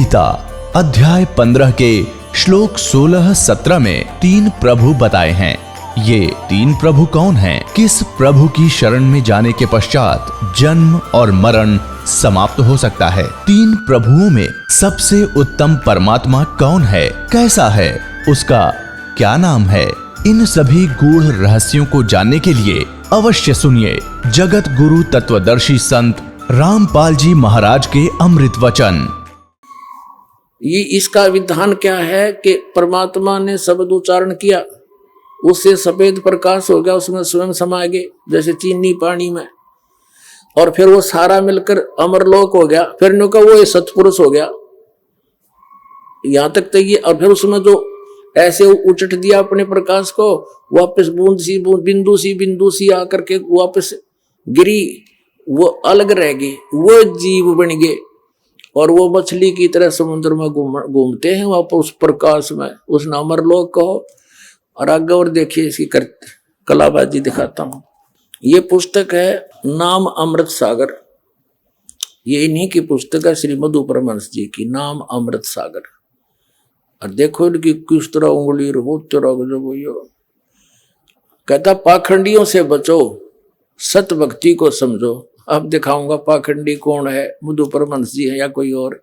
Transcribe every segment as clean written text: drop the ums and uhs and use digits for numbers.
गीता अध्याय 15 के श्लोक 16-17 में 3 प्रभु बताए हैं। ये 3 प्रभु कौन हैं? किस प्रभु की शरण में जाने के पश्चात जन्म और मरण समाप्त हो सकता है? 3 प्रभुओं में सबसे उत्तम परमात्मा कौन है? कैसा है? उसका क्या नाम है? इन सभी गूढ़ रहस्यों को जानने के लिए अवश्य सुनिए जगत गुरु तत्वदर्शी संत रामपाल जी महाराज के अमृत वचन। ये इसका विधान क्या है कि परमात्मा ने शब्द उच्चारण किया, उससे सफेद प्रकाश हो गया, उसमें स्वयं समा गए जैसे चीनी पानी में, और फिर वो सारा मिलकर अमरलोक हो गया। फिर नो का वो सतपुरुष हो गया। यहां तक तो ये, और फिर उसमें जो ऐसे उचट दिया अपने प्रकाश को, वापस बिंदु सी आकर के वापस गिरी, वो अलग रह गई, वो जीव बन गए और वो मछली की तरह समुद्र में घूमते हैं वापस उस प्रकाश में, उस अमरलोक को। और आगे और देखिए इसकी कलाबाजी दिखाता हूं। ये पुस्तक है नाम अमृत सागर। ये इन्हीं की पुस्तक है, श्री मधु परमहंस जी की, नाम अमृत सागर। और देखो इनकी किस तरह उंगली कहता पाखंडियों से बचो, सत भक्ति को समझो। अब दिखाऊंगा पाखंडी कौन है, मधु परमहंस जी है या कोई और।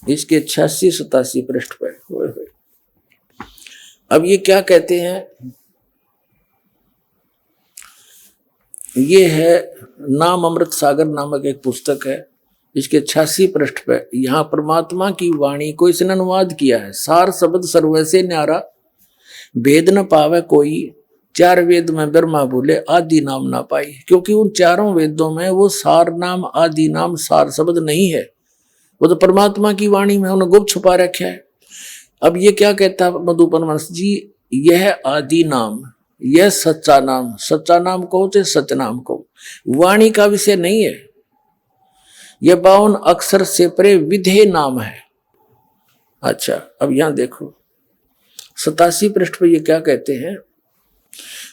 इसके 86-87 पृष्ठ पर। अब ये क्या कहते हैं? ये है नाम अमृत सागर नामक एक पुस्तक है। इसके 86 पृष्ठ पे यहाँ परमात्मा की वाणी को इसने अनुवाद किया है। सार शब्द सर्वैसे न्यारा, भेद न पावे कोई, 4 वेद में ब्रह्मा बोले आदि नाम ना पाई। क्योंकि उन 4 वेदों में वो सार नाम आदि नाम सार शब्द नहीं है, वो तो परमात्मा की वाणी में उन्होंने गुप्त छुपा रखा है। अब ये क्या कहता है मधु परमहंस जी? यह आदि नाम, यह सच्चा नाम, सच्चा नाम कहो चाहे सच नाम कहो, वाणी का विषय नहीं है। यह 52 अक्षर से परे विधेय नाम है। अच्छा, अब यहां देखो 87 पृष्ठ पे ये क्या कहते हैं?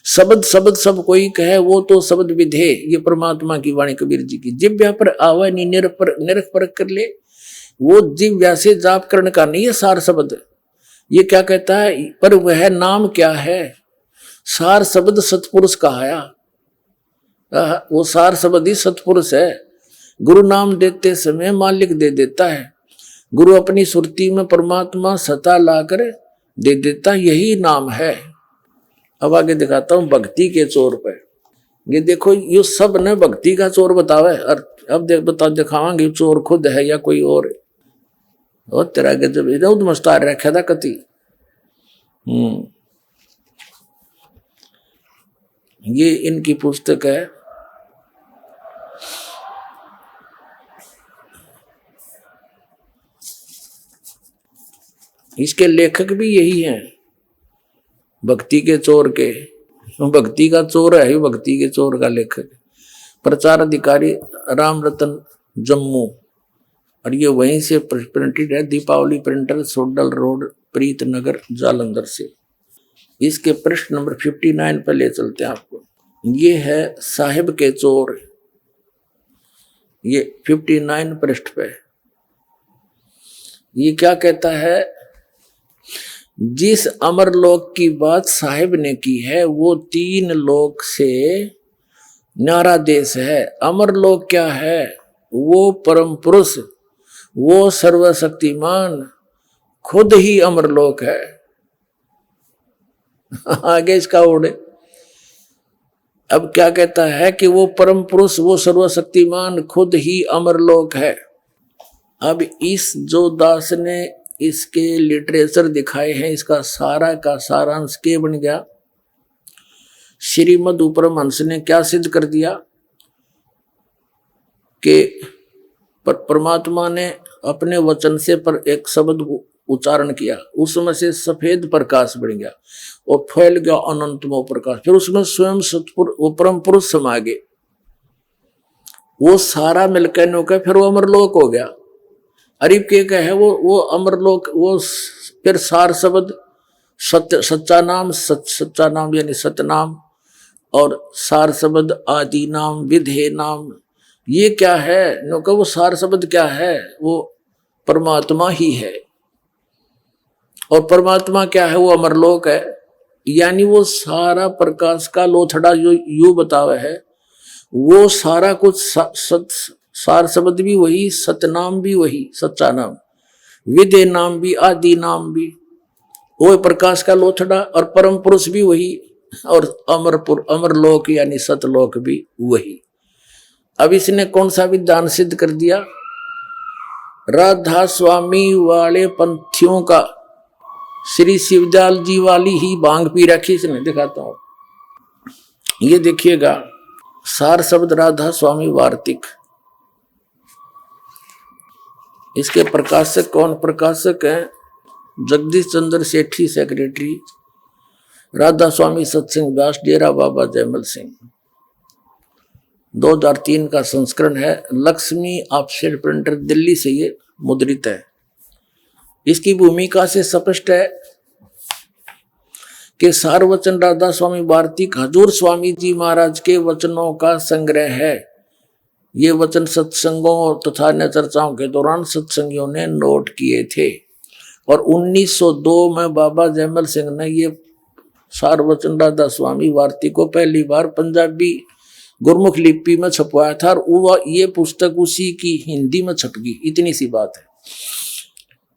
शब्द सब कोई कहे, वो तो शब्द विधेय। ये परमात्मा की वाणी कबीर जी की। जिव्या पर आवा निरख परख कर ले, वो जिव्या से जाप करने का नहीं है सार शब्द। ये क्या कहता है? पर वह नाम क्या है? सार शब्द सतपुरुष कहाया, वो सार शब्द ही सतपुरुष है। गुरु नाम देते समय मालिक दे देता है। गुरु अपनी सुरती में परमात्मा सता लाकर दे देता, यही नाम है। अब आगे दिखाता हूं भक्ति के चोर पे। ये देखो, ये सब ने भक्ति का चोर बतावे, और अब दिखावांगे चोर खुद है या कोई और। और तेरा गजब इधर मस्तार रखा था कति। ये इनकी पुस्तक है। इसके लेखक भी यही हैं, भक्ति के चोर के। भक्ति का चोर है, भक्ति के चोर का लेखक। प्रचार अधिकारी राम रतन जम्मू, और ये वहीं से प्रिंटेड है, दीपावली प्रिंटर, सोडल रोड, प्रीत नगर, जालंधर से। इसके पृष्ठ नंबर 59 पे ले चलते हैं आपको। ये है साहिब के चोर, ये 59 पृष्ठ पे। ये क्या कहता है? जिस अमरलोक की बात साहिब ने की है, वो 3 लोक से न्यारा देश है। अमरलोक क्या है? वो परम पुरुष, वो सर्वशक्तिमान खुद ही अमरलोक है। आगे इसका ओढ़े। अब क्या कहता है कि वो परम पुरुष, वो सर्वशक्तिमान खुद ही अमरलोक है। अब इस जो दास ने इसके लिटरेचर दिखाए हैं, इसका सारा का सारांश के बन गया? श्री मधु परमहंस ने क्या सिद्ध कर दिया कि परमात्मा ने अपने वचन से पर एक शब्द उच्चारण किया, उसमें से सफेद प्रकाश बन गया और फैल गया अनंतमय प्रकाश। फिर उसमें स्वयं सतपुर वो परम पुरुष समा गए, वो सारा मिलकर नौका, फिर वो अमरलोक हो गया। अरिब के है वो अमरलोक, वो फिर सार शब्द सत्य, सच्चा नाम, सच्चा नाम यानी सतनाम, और सार शब्द आदि नाम, विधेय नाम। ये क्या है? नो का वो सार शब्द क्या है? वो परमात्मा ही है। और परमात्मा क्या है? वो अमरलोक है। यानी वो सारा प्रकाश का लोथड़ा जो यू बतावे है, वो सारा कुछ सार शब्द भी वही, सतनाम भी वही, सच्चा नाम, विदे नाम भी, आदि नाम भी, वो प्रकाश का लोथड़ा, और परम पुरुष भी वही, और अमरलोक यानी सतलोक भी वही। अब इसने कौन सा विधान सिद्ध कर दिया? राधा स्वामी वाले पंथियों का श्री शिवदयाल जी वाली ही भांग पी रखी इसने। दिखाता हूं, ये देखिएगा, सार शब्द राधा स्वामी वार्तिक। इसके प्रकाशक कौन? प्रकाशक है जगदीश चंद्र सेठी, सेक्रेटरी, राधा स्वामी सत्संग व्यास, डेरा बाबा जयमल सिंह। 2003 का संस्करण है, लक्ष्मी ऑफसेट प्रिंटर, दिल्ली से ये मुद्रित है। इसकी भूमिका से स्पष्ट है कि सारवचन राधा स्वामी वार्तिक हजूर स्वामी जी महाराज के वचनों का संग्रह है। ये वचन सत्संगों तथा अन्य चर्चाओं के दौरान सत्संगियों ने नोट किए थे, और 1902 में बाबा जयमल सिंह ने ये सारवचन राधा स्वामी वार्तिक को पहली बार पंजाबी गुरमुख लिपि में छपवाया था, और ये पुस्तक उसी की हिंदी में छप गई। इतनी सी बात है।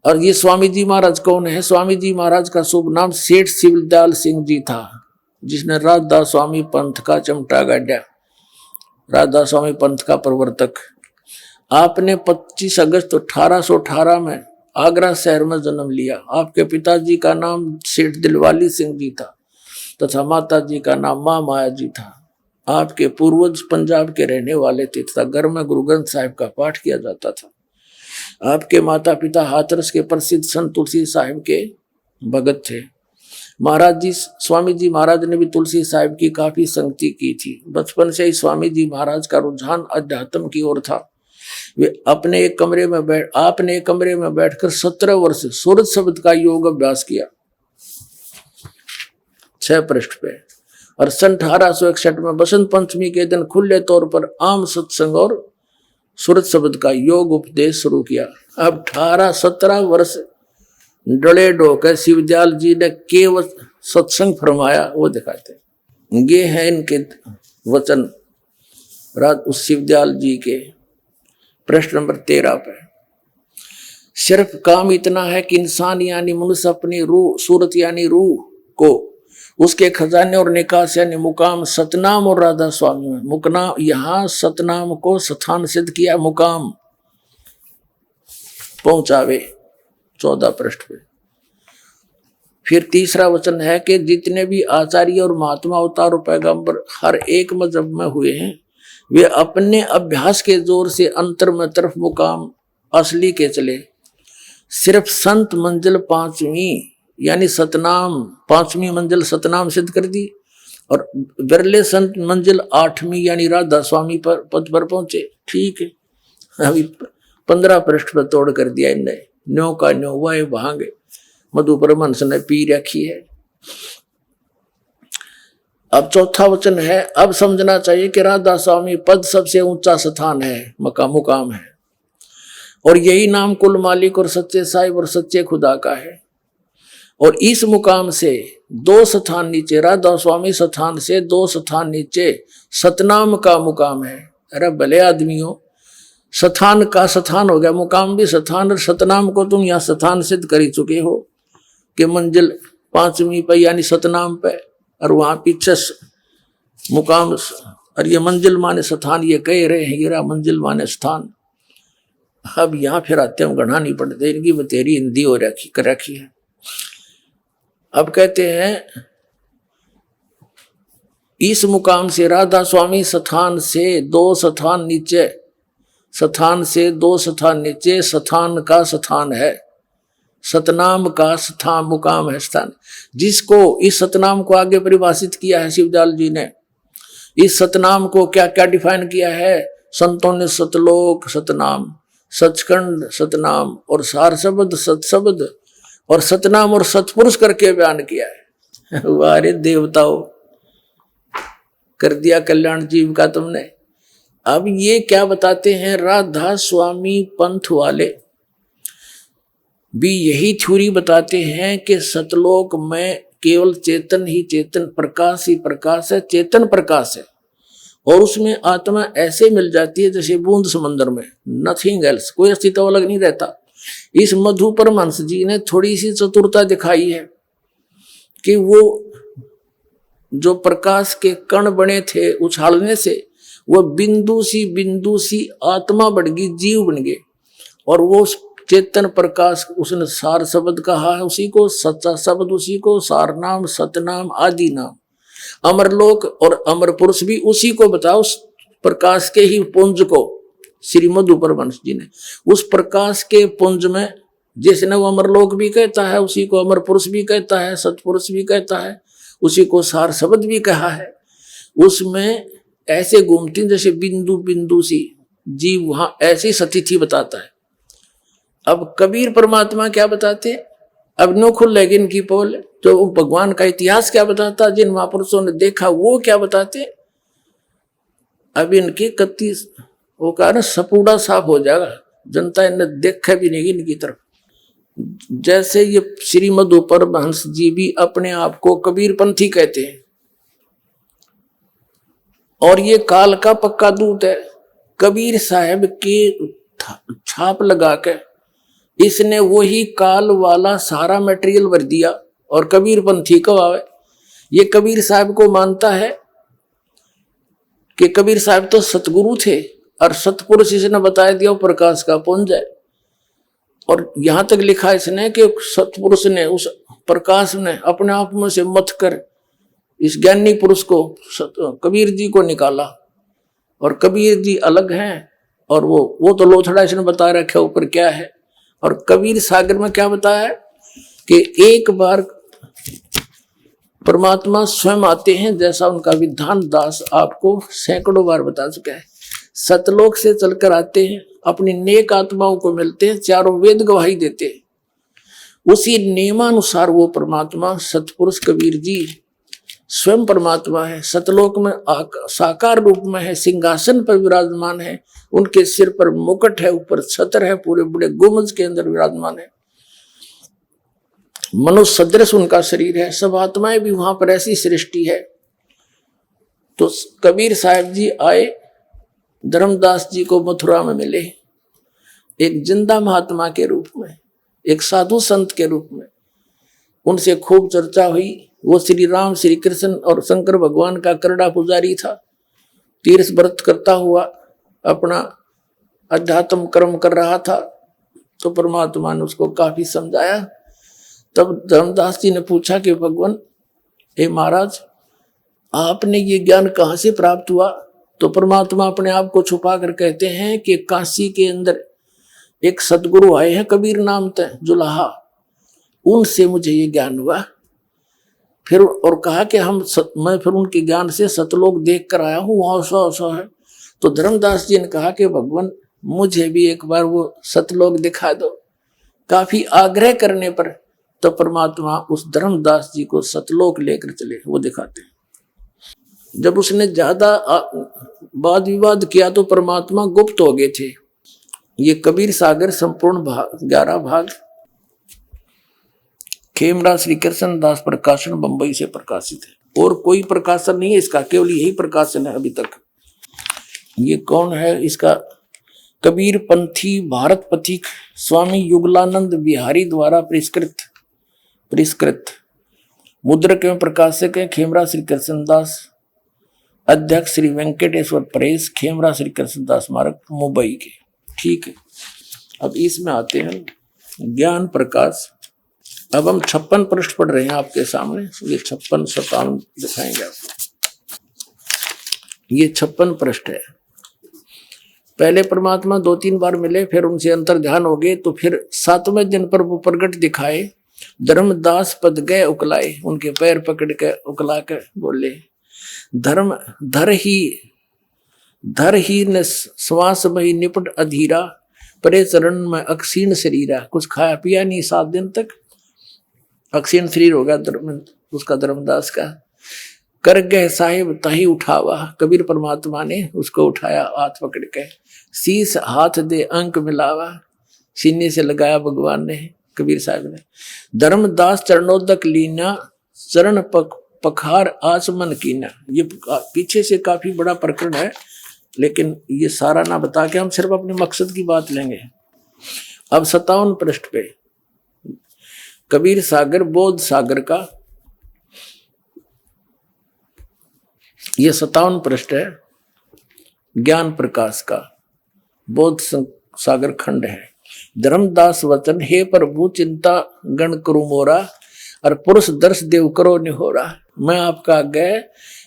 और ये स्वामी जी महाराज कौन है? स्वामी जी महाराज का शुभ नाम सेठ शिवदयाल सिंह जी था, जिसने राधा स्वामी पंथ का चमटा गाड़ा, राधा स्वामी पंथ का प्रवर्तक। आपने 25 अगस्त 1818 में आगरा शहर में जन्म लिया। आपके पिताजी का नाम सेठ दिलवाली सिंह जी था तथा माता जी का नाम माँ माया जी था। आपके पूर्वज पंजाब के रहने वाले थे तथा घर में गुरु ग्रंथ साहिब का पाठ किया जाता था। आपके माता पिता हाथरस के प्रसिद्ध संत तुलसी साहिब के भगत थे। महाराज जी, स्वामी जी महाराज ने भी तुलसी साहिब की काफी संगति की थी। बचपन से ही स्वामी जी महाराज का रुझान अध्यात्म की ओर था। वे आपने एक कमरे में बैठकर 17 वर्ष सूरत शब्द का योग अभ्यास किया, 6 पृष्ठ पे। और सन 1861 में बसंत पंचमी के दिन खुले तौर पर आम सत्संग और सूरत शब्द का योग उपदेश शुरू किया। अब 18-17 वर्ष डले ढोकर शिवदयाल जी ने केवल सत्संग फरमाया, वो दिखाते हैं। ये है इनके वचन उस शिवदयाल जी के। प्रश्न नंबर 13 पे, सिर्फ काम इतना है कि इंसान यानी मनुष्य अपनी रूह, सूरत यानी रूह को उसके खजाने और निकास यानी मुकाम सतनाम और राधा स्वामी में मुकना, यहां सतनाम को स्थान सिद्ध किया, मुकाम पहुंचावे। 14 पृष्ठ पे। फिर तीसरा वचन है कि जितने भी आचार्य और महात्मा अवतार और पैगंबर हर एक मजहब में हुए हैं, वे अपने अभ्यास के जोर से अंतर में तरफ मुकाम असली के चले। सिर्फ संत मंजिल 5वीं यानी सतनाम, 5वीं मंजिल सतनाम सिद्ध कर दी, और बिरले संत मंजिल 8वीं यानी राधा स्वामी पर पद पर पहुंचे। ठीक है, अभी 15 पृष्ठ पर तोड़ कर दिया इनने। न्यो का न्यो वाय भांग मधु परमहंस ने पी रखी है। अब चौथा वचन है, अब समझना चाहिए कि राधा स्वामी पद सबसे ऊंचा स्थान है, मुकाम है, और यही नाम कुल मालिक और सच्चे साहिब और सच्चे खुदा का है। और इस मुकाम से 2 स्थान नीचे, राधा स्वामी स्थान से 2 स्थान नीचे सतनाम का मुकाम है। अरे भले आदमियों, स्थान का स्थान हो गया, मुकाम भी स्थान, और सतनाम को तुम यहाँ स्थान सिद्ध कर ही चुके हो कि मंजिल 5वीं पे यानी सतनाम पे, और वहां पीछे मुकाम, और ये मंजिल माने स्थान, ये कह रहे हैं हीरा मंजिल माने स्थान। अब यहाँ फिर आते हम गढ़ा नहीं पड़ते, इनकी बतेरी हिंदी हो रखी है। अब कहते हैं इस मुकाम से राधा स्वामी स्थान से 2 स्थान नीचे, स्थान से 2 स्थान नीचे स्थान का स्थान है, सतनाम का स्थान मुकाम है, स्थान। जिसको इस सतनाम को आगे परिभाषित किया है शिवदयाल जी ने। इस सतनाम को क्या क्या डिफाइन किया है? संतों ने सतलोक सतनाम, सचखंड सतनाम, और सार शब्द सतशब्द, और सतनाम और सतपुरुष करके बयान किया है। वारे देवताओं, कर दिया कल्याण जीव का तुमने। अब ये क्या बताते हैं? राधा स्वामी पंथ वाले भी यही थ्योरी बताते हैं कि सतलोक में केवल चेतन ही चेतन, प्रकाश ही प्रकाश है, चेतन प्रकाश है, और उसमें आत्मा ऐसे मिल जाती है जैसे बूंद समंदर में, नथिंग एल्स, कोई अस्तित्व अलग नहीं रहता। इस मधु परमहंस जी ने थोड़ी सी चतुरता दिखाई है कि वो जो प्रकाश के कण बने थे उछालने से, वो बिंदु सी आत्मा बढ़ गई, जीव बन गए, और वो चेतन प्रकाश उसने सार शब्द कहा है, उसी को सच्चा शब्द, उसी को सार नाम, सतनाम, आदि नाम, अमरलोक और अमर पुरुष भी उसी को बताओ, उस प्रकाश के ही पुंज को। श्री मधु परमहंस जी ने उस प्रकाश के पुंज में, जिसने वो अमरलोक भी कहता है, उसी को अमर पुरुष भी कहता है, सतपुरुष भी कहता है, उसी को सार शब्द भी कहा है, उसमें ऐसे घूमती जैसे बिंदु बिंदु सी जीव वहां ऐसी स्थिति बताता है। अब कबीर परमात्मा क्या बताते, अब नो खुलेगी इनकी पोल, तो भगवान का इतिहास क्या बताता, जिन महापुरुषों ने देखा वो क्या बताते। अब इनकी कत्ती वो कारण सपूड़ा साफ हो जाएगा, जनता इन्हें देखा भी नहीं इनकी तरफ। जैसे ये श्री मधु परमहंस जी भी अपने आप को कबीरपंथी कहते हैं, और ये काल का पक्का दूत है। कबीर साहब की छाप लगा के इसने वही काल वाला सारा मटेरियल भर दिया, और कबीरपंथी को आवे। ये कबीर साहब को मानता है कि कबीर साहब तो सतगुरु थे, और सतपुरुष इसने बताया दिया प्रकाश का पुंज है। और यहां तक लिखा इसने कि सतपुरुष ने, उस प्रकाश ने अपने आप में से मथ कर इस ज्ञानी पुरुष को, कबीर जी को निकाला। और कबीर जी अलग हैं, और वो तो लोथड़ा इसने बता रखा ऊपर क्या है। और कबीर सागर में क्या बताया है कि एक बार परमात्मा स्वयं आते हैं, जैसा उनका विधान दास आपको सैकड़ों बार बता चुका है। सतलोक से चलकर आते हैं, अपनी नेक आत्माओं को मिलते हैं, चारों वेद गवाही देते हैं। उसी नियमानुसार वो परमात्मा सतपुरुष कबीर जी स्वयं परमात्मा है, सतलोक में साकार रूप में है, सिंहासन पर विराजमान है, उनके सिर पर मुकुट है, ऊपर छत्र है, पूरे बड़े गुंबज के अंदर विराजमान है, मनुष्य सदृश उनका शरीर है, सब आत्माएं भी वहां पर ऐसी सृष्टि है। तो कबीर साहब जी आए, धर्मदास जी को मथुरा में मिले, एक जिंदा महात्मा के रूप में, एक साधु संत के रूप में। उनसे खूब चर्चा हुई। वो श्री राम, श्री कृष्ण और शंकर भगवान का करड़ा पुजारी था। तीर्थ व्रत करता हुआ अपना अध्यात्म कर्म कर रहा था, तो परमात्मा ने उसको काफी समझाया। तब धर्मदास जी ने पूछा कि भगवान, हे महाराज, आपने ये ज्ञान कहाँ से प्राप्त हुआ? तो परमात्मा अपने आप को छुपा कर कहते हैं कि काशी के अंदर एक सदगुरु आए हैं कबीर नाम थे जुलाहा, उनसे मुझे ये ज्ञान हुआ। फिर और कहा कि मैं फिर उनके ज्ञान से सतलोक देख कर आया हूँ, वहाँ ऐसा है। तो धर्मदास जी ने कहा कि भगवान, मुझे भी एक बार वो सतलोक दिखा दो। काफी आग्रह करने पर तो परमात्मा उस धर्मदास जी को सतलोक लेकर चले, वो दिखाते हैं। जब उसने ज्यादा वाद विवाद किया तो परमात्मा गुप्त हो गए थे। ये कबीर सागर संपूर्ण 11 भाग खेमरा श्री कृष्ण दास प्रकाशन बंबई से प्रकाशित है, और कोई प्रकाशन नहीं है इसका, केवल यही प्रकाशन है अभी तक। ये कौन है इसका? कबीर पंथी भारत पथिक स्वामी युगलानंद बिहारी द्वारा परिष्कृत मुद्रक एवं प्रकाशक है खेमरा श्री कृष्णदास, अध्यक्ष श्री वेंकटेश्वर प्रेस, खेमरा श्री कृष्णदास स्मारक मुंबई के। ठीक है, अब इसमें आते हैं ज्ञान प्रकाश। अब हम 56 पृष्ठ पढ़ रहे हैं आपके सामने, ये 56 57 दिखाएंगे आपको। ये 56 पृष्ठ है। पहले परमात्मा 2-3 बार मिले, फिर उनसे अंतर ध्यान हो गए, तो फिर 7वें दिन पर वो प्रगट दिखाए। धर्मदास पद गए उकलाए, उनके पैर पकड़ के उकला के बोले, धर्म धर ही न श्वास बही निपट अधीरा, परे चरण में अक्षीण शरीरा। कुछ खाया पिया नहीं 7 दिन तक, अक्षीण शरीर हो गया उसका धर्मदास का। कर गए साहिब ताही उठावा, कबीर परमात्मा ने उसको उठाया हाथ पकड़ के। शीस हाथ दे अंक मिलावा, सीने से लगाया भगवान ने, कबीर साहब ने। धर्मदास चरणोदक लीना, चरण पखार आचमन कीना। ये पीछे से काफी बड़ा प्रकरण है, लेकिन ये सारा ना बता के हम सिर्फ अपने मकसद की बात लेंगे। अब 57 पृष्ठ पे कबीर सागर बोध सागर का, ये 57 पृष्ठ है, ज्ञान प्रकाश का बोध सागर खंड है। धर्मदास वचन, हे प्रभु चिंता गण करु मोरा, और पुरुष दर्श देव करो निहोरा। मैं आपका आगे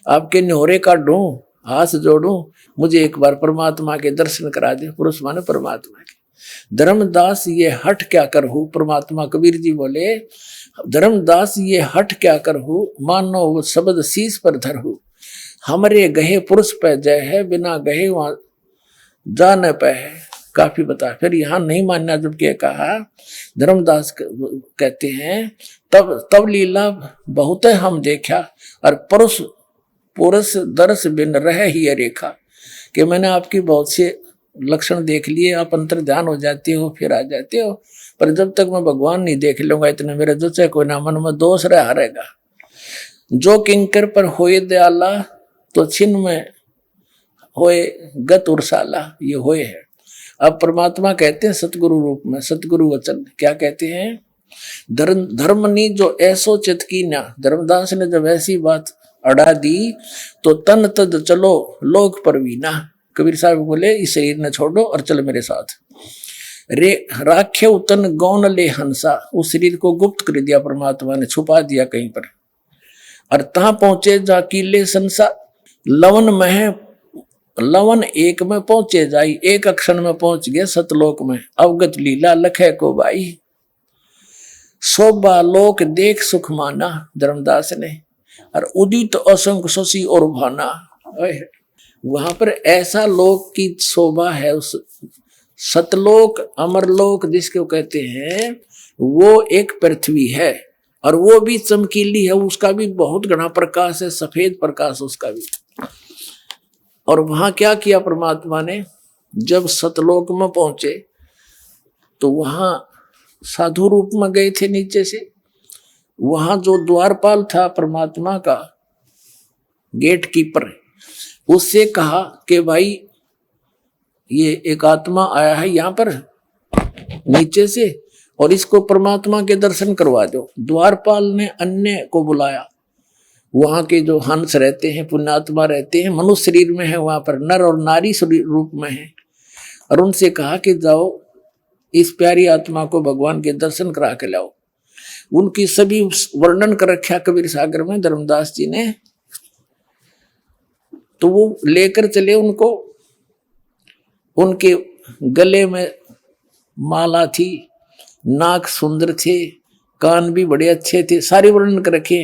आपके निहोरे का ढूं, हाथ जोड़ूं, मुझे एक बार परमात्मा के दर्शन करा दे। पुरुष माने परमात्मा के। धर्मदास ये हट क्या करहु, परमात्मा कबीर जी बोले, धर्मदास ये हट क्या करहु, मानो वो शब्द शीश पर धरहु। हमरे गहे पुरुष पे जय है, बिना गहे वहां जा न पे है। काफी बता। फिर यहाँ नहीं मानना जब के कहा, धर्मदास कहते हैं तब लीला बहुत हम देखा, और पुरुष दर्श बिन रह ही रेखा। कि मैंने आपकी बहुत से लक्षण देख लिए, आप अंतर ध्यान हो जाते हो, फिर आ जाते हो, पर जब तक मैं भगवान नहीं देख लूंगा इतने मेरे जो चाहे कोई ना मन में दोष रहेगा। जो किंकर पर होए दयाला, तो छिन्न में होए गत उर्साला। ये होए है। अब परमात्मा कहते हैं सतगुरु रूप में, सतगुरु वचन क्या कहते हैं, धर्मनी जो ऐसो चित की ना। धर्मदास ने जब ऐसी बात अड़ा दी तो तन तद चलो लोक परवीना। कबीर साहब बोले इस शरीर ने छोड़ो और चल मेरे साथ। रे राख्य उतन गौन ले हंसा, उस शरीर को गुप्त कर दिया परमात्मा ने, छुपा दिया कहीं पर। और तहां पहुंचे जा कीले संसा, लवन एक में पहुंचे जाई, एक अक्षर में पहुंच गए सतलोक में। अवगत लीला लखे को बाई, शोभा लोक देख सुख माना। धर्मदास ने। और उदित असंख्य शशि और भाना, वहां पर ऐसा लोक की शोभा है। उस सतलोक अमरलोक जिसको कहते हैं, वो एक पृथ्वी है, और वो भी चमकीली है, उसका भी बहुत घना प्रकाश है, सफेद प्रकाश उसका भी। और वहां क्या किया परमात्मा ने, जब सतलोक में पहुंचे तो वहां साधु रूप में गए थे नीचे से। वहां जो द्वारपाल था परमात्मा का, गेट कीपर, उससे कहा कि भाई ये एक आत्मा आया है यहाँ पर नीचे से, और इसको परमात्मा के दर्शन करवा दो। द्वारपाल ने अन्य को बुलाया। वहां के जो हंस रहते हैं, पुण्यात्मा रहते हैं, मनुष्य शरीर में है, वहां पर नर और नारी रूप में है, और उनसे कहा कि जाओ इस प्यारी आत्मा को भगवान के दर्शन करा के लाओ। उनकी सभी वर्णन कर रखा कबीर सागर में धर्मदास जी ने। तो वो लेकर चले उनको, उनके गले में माला थी, नाक सुंदर थे, कान भी बड़े अच्छे थे, सारे वर्णन कर रखे।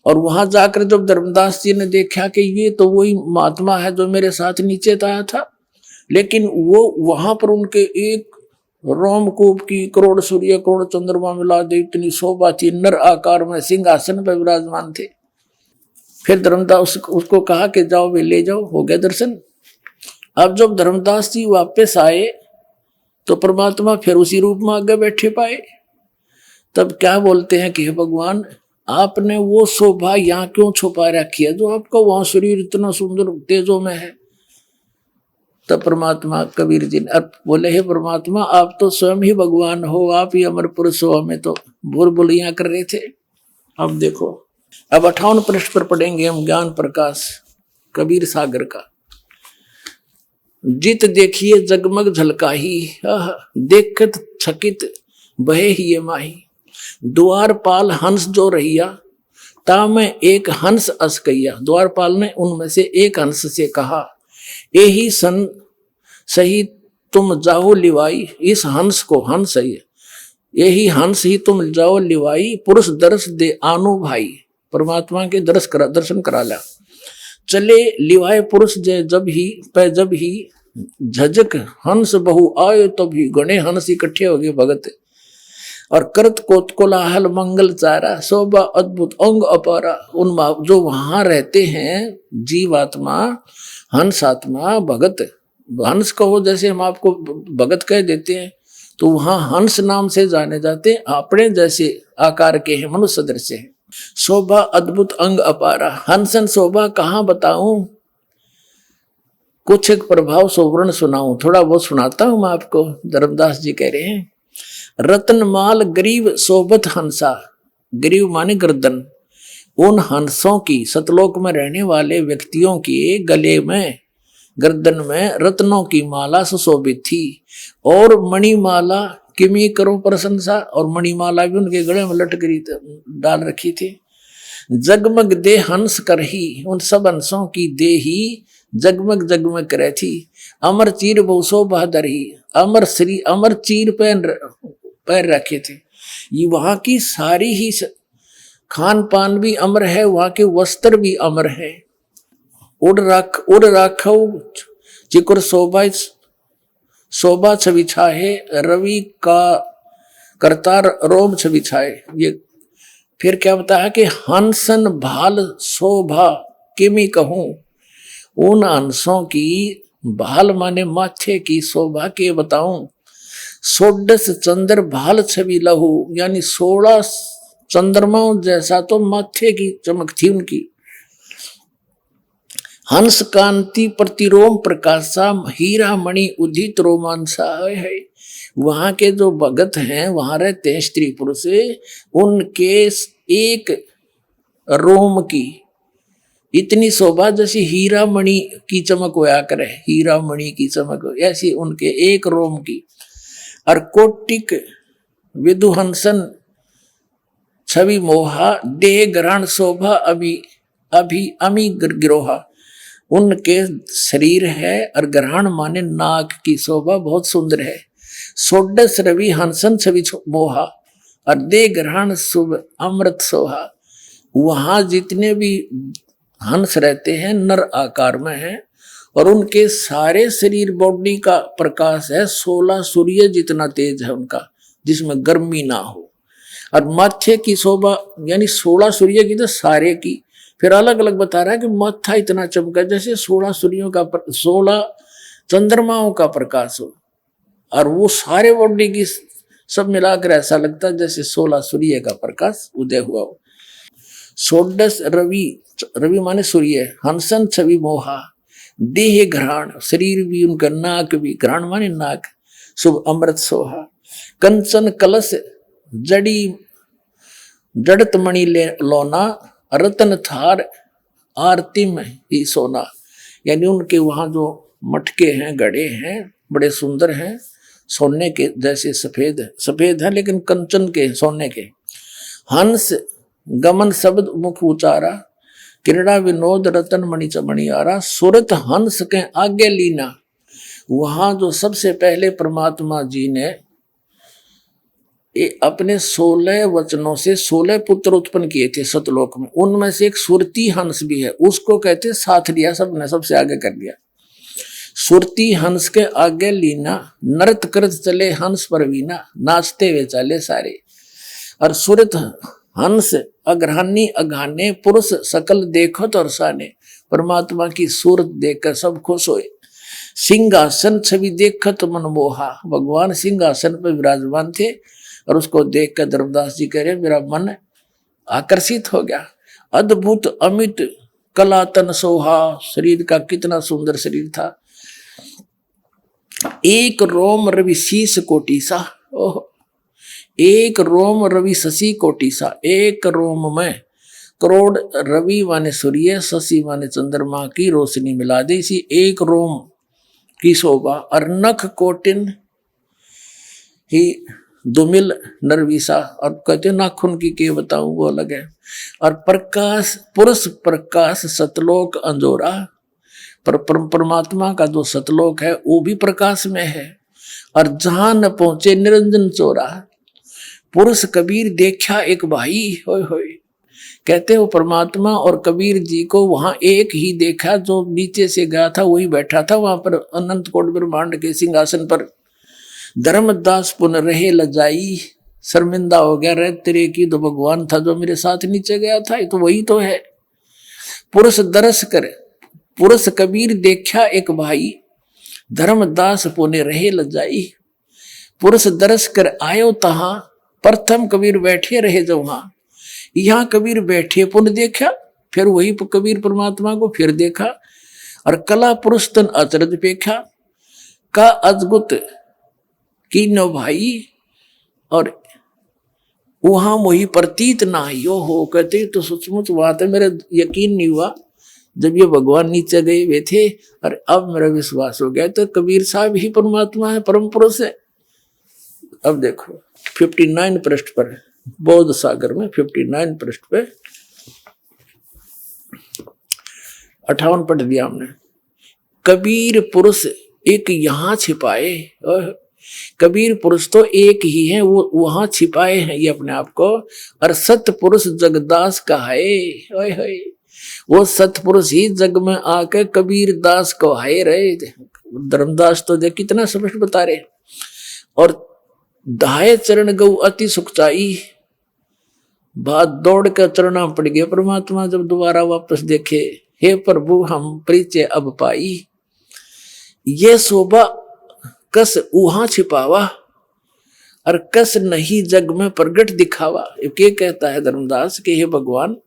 और वहां जाकर जब धर्मदास जी ने देखा कि ये तो वही महात्मा है जो मेरे साथ नीचे आया था, लेकिन वो वहां पर उनके एक रोमकूप की करोड़ सूर्य करोड़ चंद्रमा मिला दे इतनी शोभा थी, नर आकार में सिंहासन पर विराजमान थे। फिर धर्मदास उसको कहा कि जाओ वे ले जाओ, हो गया दर्शन। अब जब धर्मदास जी वापस आए तो परमात्मा फिर उसी रूप में आगे बैठे पाए। तब क्या बोलते हैं कि हे भगवान, आपने वो शोभा यहाँ क्यों छुपा रखी है, जो आपका वहां शरीर इतना सुंदर तेजों में है। तब परमात्मा कबीर जी ने बोले, हे परमात्मा आप तो स्वयं ही भगवान हो, आप ही अमर पुरुष हो, हमें तो भूल भुलैया कर रहे थे। अब देखो, अब 58 पृष्ठ पर पढ़ेंगे हम ज्ञान प्रकाश कबीर सागर का। जित देखिए जगमग झलकाही, देखत छकित बहे ही ये माही। द्वारपाल हंस जो रहिया, ता में एक हंस अस कहिया। द्वारपाल ने उनमें से एक हंस से कहा, यही सन सही तुम जाओ लिवाई। इस हंस को, हंस है यही हंस ही तुम जाओ लिवाई। पुरुष दर्श दे आनु भाई, परमात्मा के दर्शन करा ला। चले लिवाए पुरुष जब ही झजक हंस बहु आयो, तब ही गणे हंस इकट्ठे हो गए भगत। और करत कोलाहल मंगल चारा, शोभा अद्भुत अंग अपारा। उन जो वहां रहते हैं जीवात्मा, हंस आत्मा, भगत, हंस कहो जैसे हम आपको भगत कह देते हैं, तो वहां हंस नाम से जाने जाते, अपने जैसे आकार के हैं, मनुष्य सदृश है। शोभा अद्भुत अंग अपारा, हंसन शोभा कहाँ बताऊं, कुछ एक प्रभाव सोवर्ण सुनाऊं, थोड़ा बहुत सुनाता हूं मैं आपको। धर्मदास जी कह रहे हैं, रत्नमाल गरीब शोभत हंसा, गरीब माने गर्दन, उन हंसों की, सतलोक में रहने वाले व्यक्तियों के गले में, गर्दन में रत्नों की माला सुशोभित थी, और मणिमाला किमी करो प्रशंसा, और मणिमाला भी उनके गले में लटकरी डाल रखी थी। जगमग दे हंस करही, उन सब हंसों की दे ही जगमग जगमग करे थी। अमर चीर बहुसो बहादुर ही, अमर श्री अमर चीर पैर रखे थे। ये वहां की सारी ही खान पान भी अमर है, वहां के वस्त्र भी अमर है। उड़ राखो चिकुर शोभा छवि छाए, रवि का करतार रोम छवि छाए। ये फिर क्या बताया है कि हंसन भाल शोभा किमी कहूं, उन हंसों की भाल माने माथे की शोभा के बताऊं। सोडस चंद्र भाल छवि लहू, यानी 16 चंद्रमाओं जैसा तो माथे की चमक थी उनकी। हंस कांति प्रतिरोम प्रकाशा, हीरा मणि उदित रोमांसा है। वहां के जो भगत हैं, वहां रहते हैं स्त्री पुरुष, उनके एक रोम की इतनी शोभा जैसी हीरा मणि की चमक होया करे, हीरा मणि की चमक ऐसी उनके एक रोम की। और कोटिक विदुहंसन छवि मोहा, देह ग्रहण शोभा अभी अमी गिरोहा, उनके शरीर है और ग्रहण माने नाक की शोभा बहुत सुंदर है। सोडस रवि हंसन छवि मोहा, और दे ग्रहण शुभ अमृत सोहा। वहां जितने भी हंस रहते हैं नर आकार में हैं, और उनके सारे शरीर बॉडी का प्रकाश है 16 सूर्य जितना तेज है उनका, जिसमें गर्मी ना हो। और माथे की शोभा यानी 16 सूर्य की तो सारे की, फिर अलग अलग बता रहा है कि माथा इतना चमका जैसे 16 सूर्यों का 16 चंद्रमाओं का प्रकाश हो, और वो सारे बॉडी की सब मिलाकर ऐसा लगता है जैसे 16 सूर्य का प्रकाश उदय हुआ हो। सोडस रवि माने सूर्य, हंसन छवि मोहा, देह घ्राण, शरीर भी उनका, नाक भी, घ्राण माने नाक, शुभ अमृत सोहा। कंचन कलश जड़त मणि लोना, रतन थार आरती में ही सोना। यानी उनके वहां जो मटके हैं, घड़े हैं, बड़े सुंदर हैं, सोने के जैसे सफेद है लेकिन कंचन के, सोने के। हंस गमन शब्द मुख उचारा, क्रीड़ा विनोद रतन मणि चमणि आरा। सुरत हंस के आगे लीना, वहां जो सबसे पहले परमात्मा जी ने अपने 16 वचनों से 16 पुत्र उत्पन्न किए थे सतलोक में, उनमें से एक सुरती हंस भी है, उसको कहते साथ लिया सबने, सबसे आगे कर दिया। सुरती हंस के आगे लीना, नृत करत चले हंस परवीना, नाचते हुए चले सारे। और सुरत हंस अग्रहानी अघाने, पुरुष सकल देखत और साने। परमात्मा की सूरत देखकर सब खुश हुए। सिंहासन छवि देखत मन मोहा, भगवान सिंहासन पर विराजमान थे, और उसको देखकर धर्मदास जी कह रहे मेरा मन आकर्षित हो गया। अद्भुत अमित कला तन सोहा, शरीर का कितना सुंदर शरीर था। एक रोम रवि शीश कोटि सा, ओह, एक रोम रवि शशि कोटि सा। एक रोम में करोड़ रवि माने सूर्य, शशि माने चंद्रमा की रोशनी मिला दी, इसी एक रोम की शोभा। और नख कोटिन ही दुमिल नरवीसा, और कहते नाखून की के बताऊं वो अलग है। और प्रकाश पुरुष प्रकाश सतलोक अंजोरा, पर परमात्मा का जो सतलोक है वो भी प्रकाश में है। और जहां न पहुंचे निरंजन चोरा, पुरुष कबीर देखा एक भाई, होय होय। कहते वो परमात्मा और कबीर जी को वहां एक ही देखा, जो नीचे से गया था वही बैठा था वहां पर अनंत कोट ब्रह्मांड के सिंहासन पर। धर्मदास पुन रहे लजाई, शर्मिंदा हो गया, रे तेरे की तो भगवान था जो मेरे साथ नीचे गया था, तो वही तो है। पुरुष दरस करे, पुरुष कबीर देखा एक भाई, धर्मदास पुन रहे लजाई। पुरुष दरस कर आयो तहां, प्रथम कबीर बैठे रहे जो वहां। यहां कबीर बैठे पुण्य देखा, फिर वही कबीर परमात्मा को फिर देखा, और कला पुरुष तन अचरज पेखा, का अद्भुत की नो भाई, और वहां मोही प्रतीत ना यो हो। कहते तो सचमुच बात है, मेरा यकीन नहीं हुआ जब ये भगवान नीचे गए हुए थे, और अब मेरा विश्वास हो गया। तो कबीर साहब ही परमात्मा है, परम पुरुष है। अब देखो 59 पृष्ठ पर, बौद्ध सागर में 59 पृष्ठ पे 58 पढ़ दिया हमने। कबीर पुरुष एक यहाँ छिपाए, कबीर पुरुष तो एक ही है, वो वहां छिपाए हैं ये अपने आप को, और सत पुरुष जगदास कहाए। वो सतपुरुष ही जग में आके कबीर दास कहाए रहे। धर्मदास तो देख कितना स्पष्ट बता रहे। और दाए चरण गौ अति सुखचाई, बात दौड़ कर चरणा पड़ गया परमात्मा जब दोबारा वापस देखे। हे प्रभु हम परिचय अब पाई, ये शोभा कस उहा छिपावा, और कस नहीं जग में प्रगट दिखावा। ये कहता है धर्मदास कि हे भगवान,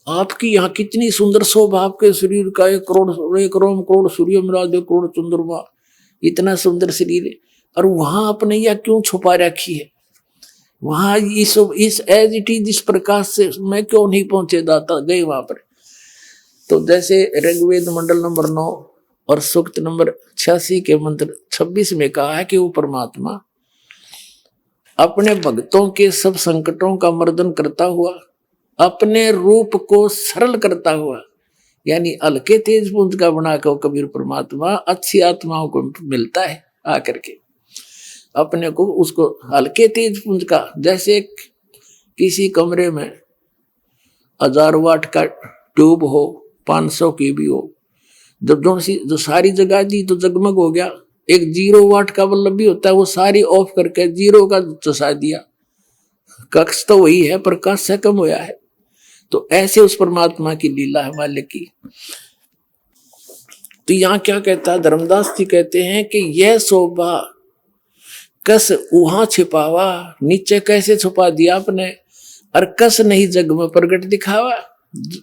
आपकी यहाँ कितनी सुंदर शोभा, आपके शरीर का 1 करोड़ सूर्य मिला 2 करोड़ चंद्रमा, इतना सुंदर शरीर, और वहां आपने यह क्यों छुपा रखी है? वहां इस एज इट इज इस प्रकाश से मैं क्यों नहीं पहुंचे दाता गए वहां पर। तो जैसे ऋग्वेद मंडल नंबर 9 और सूक्त नंबर 86 के मंत्र 26 में कहा है कि वो परमात्मा अपने भक्तों के सब संकटों का मर्दन करता हुआ, अपने रूप को सरल करता हुआ, यानी हल्के तेज पुंज का बनाकर कबीर परमात्मा अच्छी आत्माओं को मिलता है आकर के अपने को, उसको हल्के तेज पुंज का, जैसे किसी कमरे में 1000 वाट का ट्यूब हो, 500 की भी हो, जब जो सारी जगह दी तो जगमग हो गया। एक 0 वाट का बल्ब भी होता है, वो सारी ऑफ करके 0 का चसा दिया, कक्ष तो वही है, प्रकाश से कम हुआ है। तो ऐसे उस परमात्मा की लीला है मालिक की। तो यहाँ क्या कहता है धर्मदास जी, कहते हैं कि यह शोभा कस वहां छिपावा, नीचे कैसे छुपा दिया आपने, और कस नहीं जग में प्रगट दिखावा,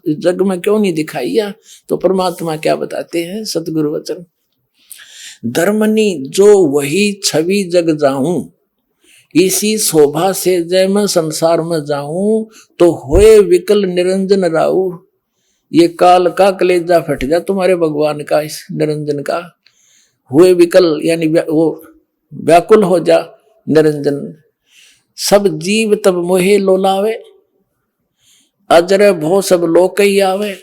जग में क्यों नहीं दिखाइया। तो परमात्मा क्या बताते हैं सतगुरु वचन, धर्मनी जो वही छवि जग जाऊं, इसी शोभा से जय मैं संसार में जाऊं, तो होए विकल निरंजन राऊ। ये काल का कलेजा फट जा तुम्हारे भगवान का, इस निरंजन का। हुए विकल यानी वो व्याकुल हो जा निरंजन। सब जीव तब मोहे लोलावे, अजर भो सब लोक ही आवे।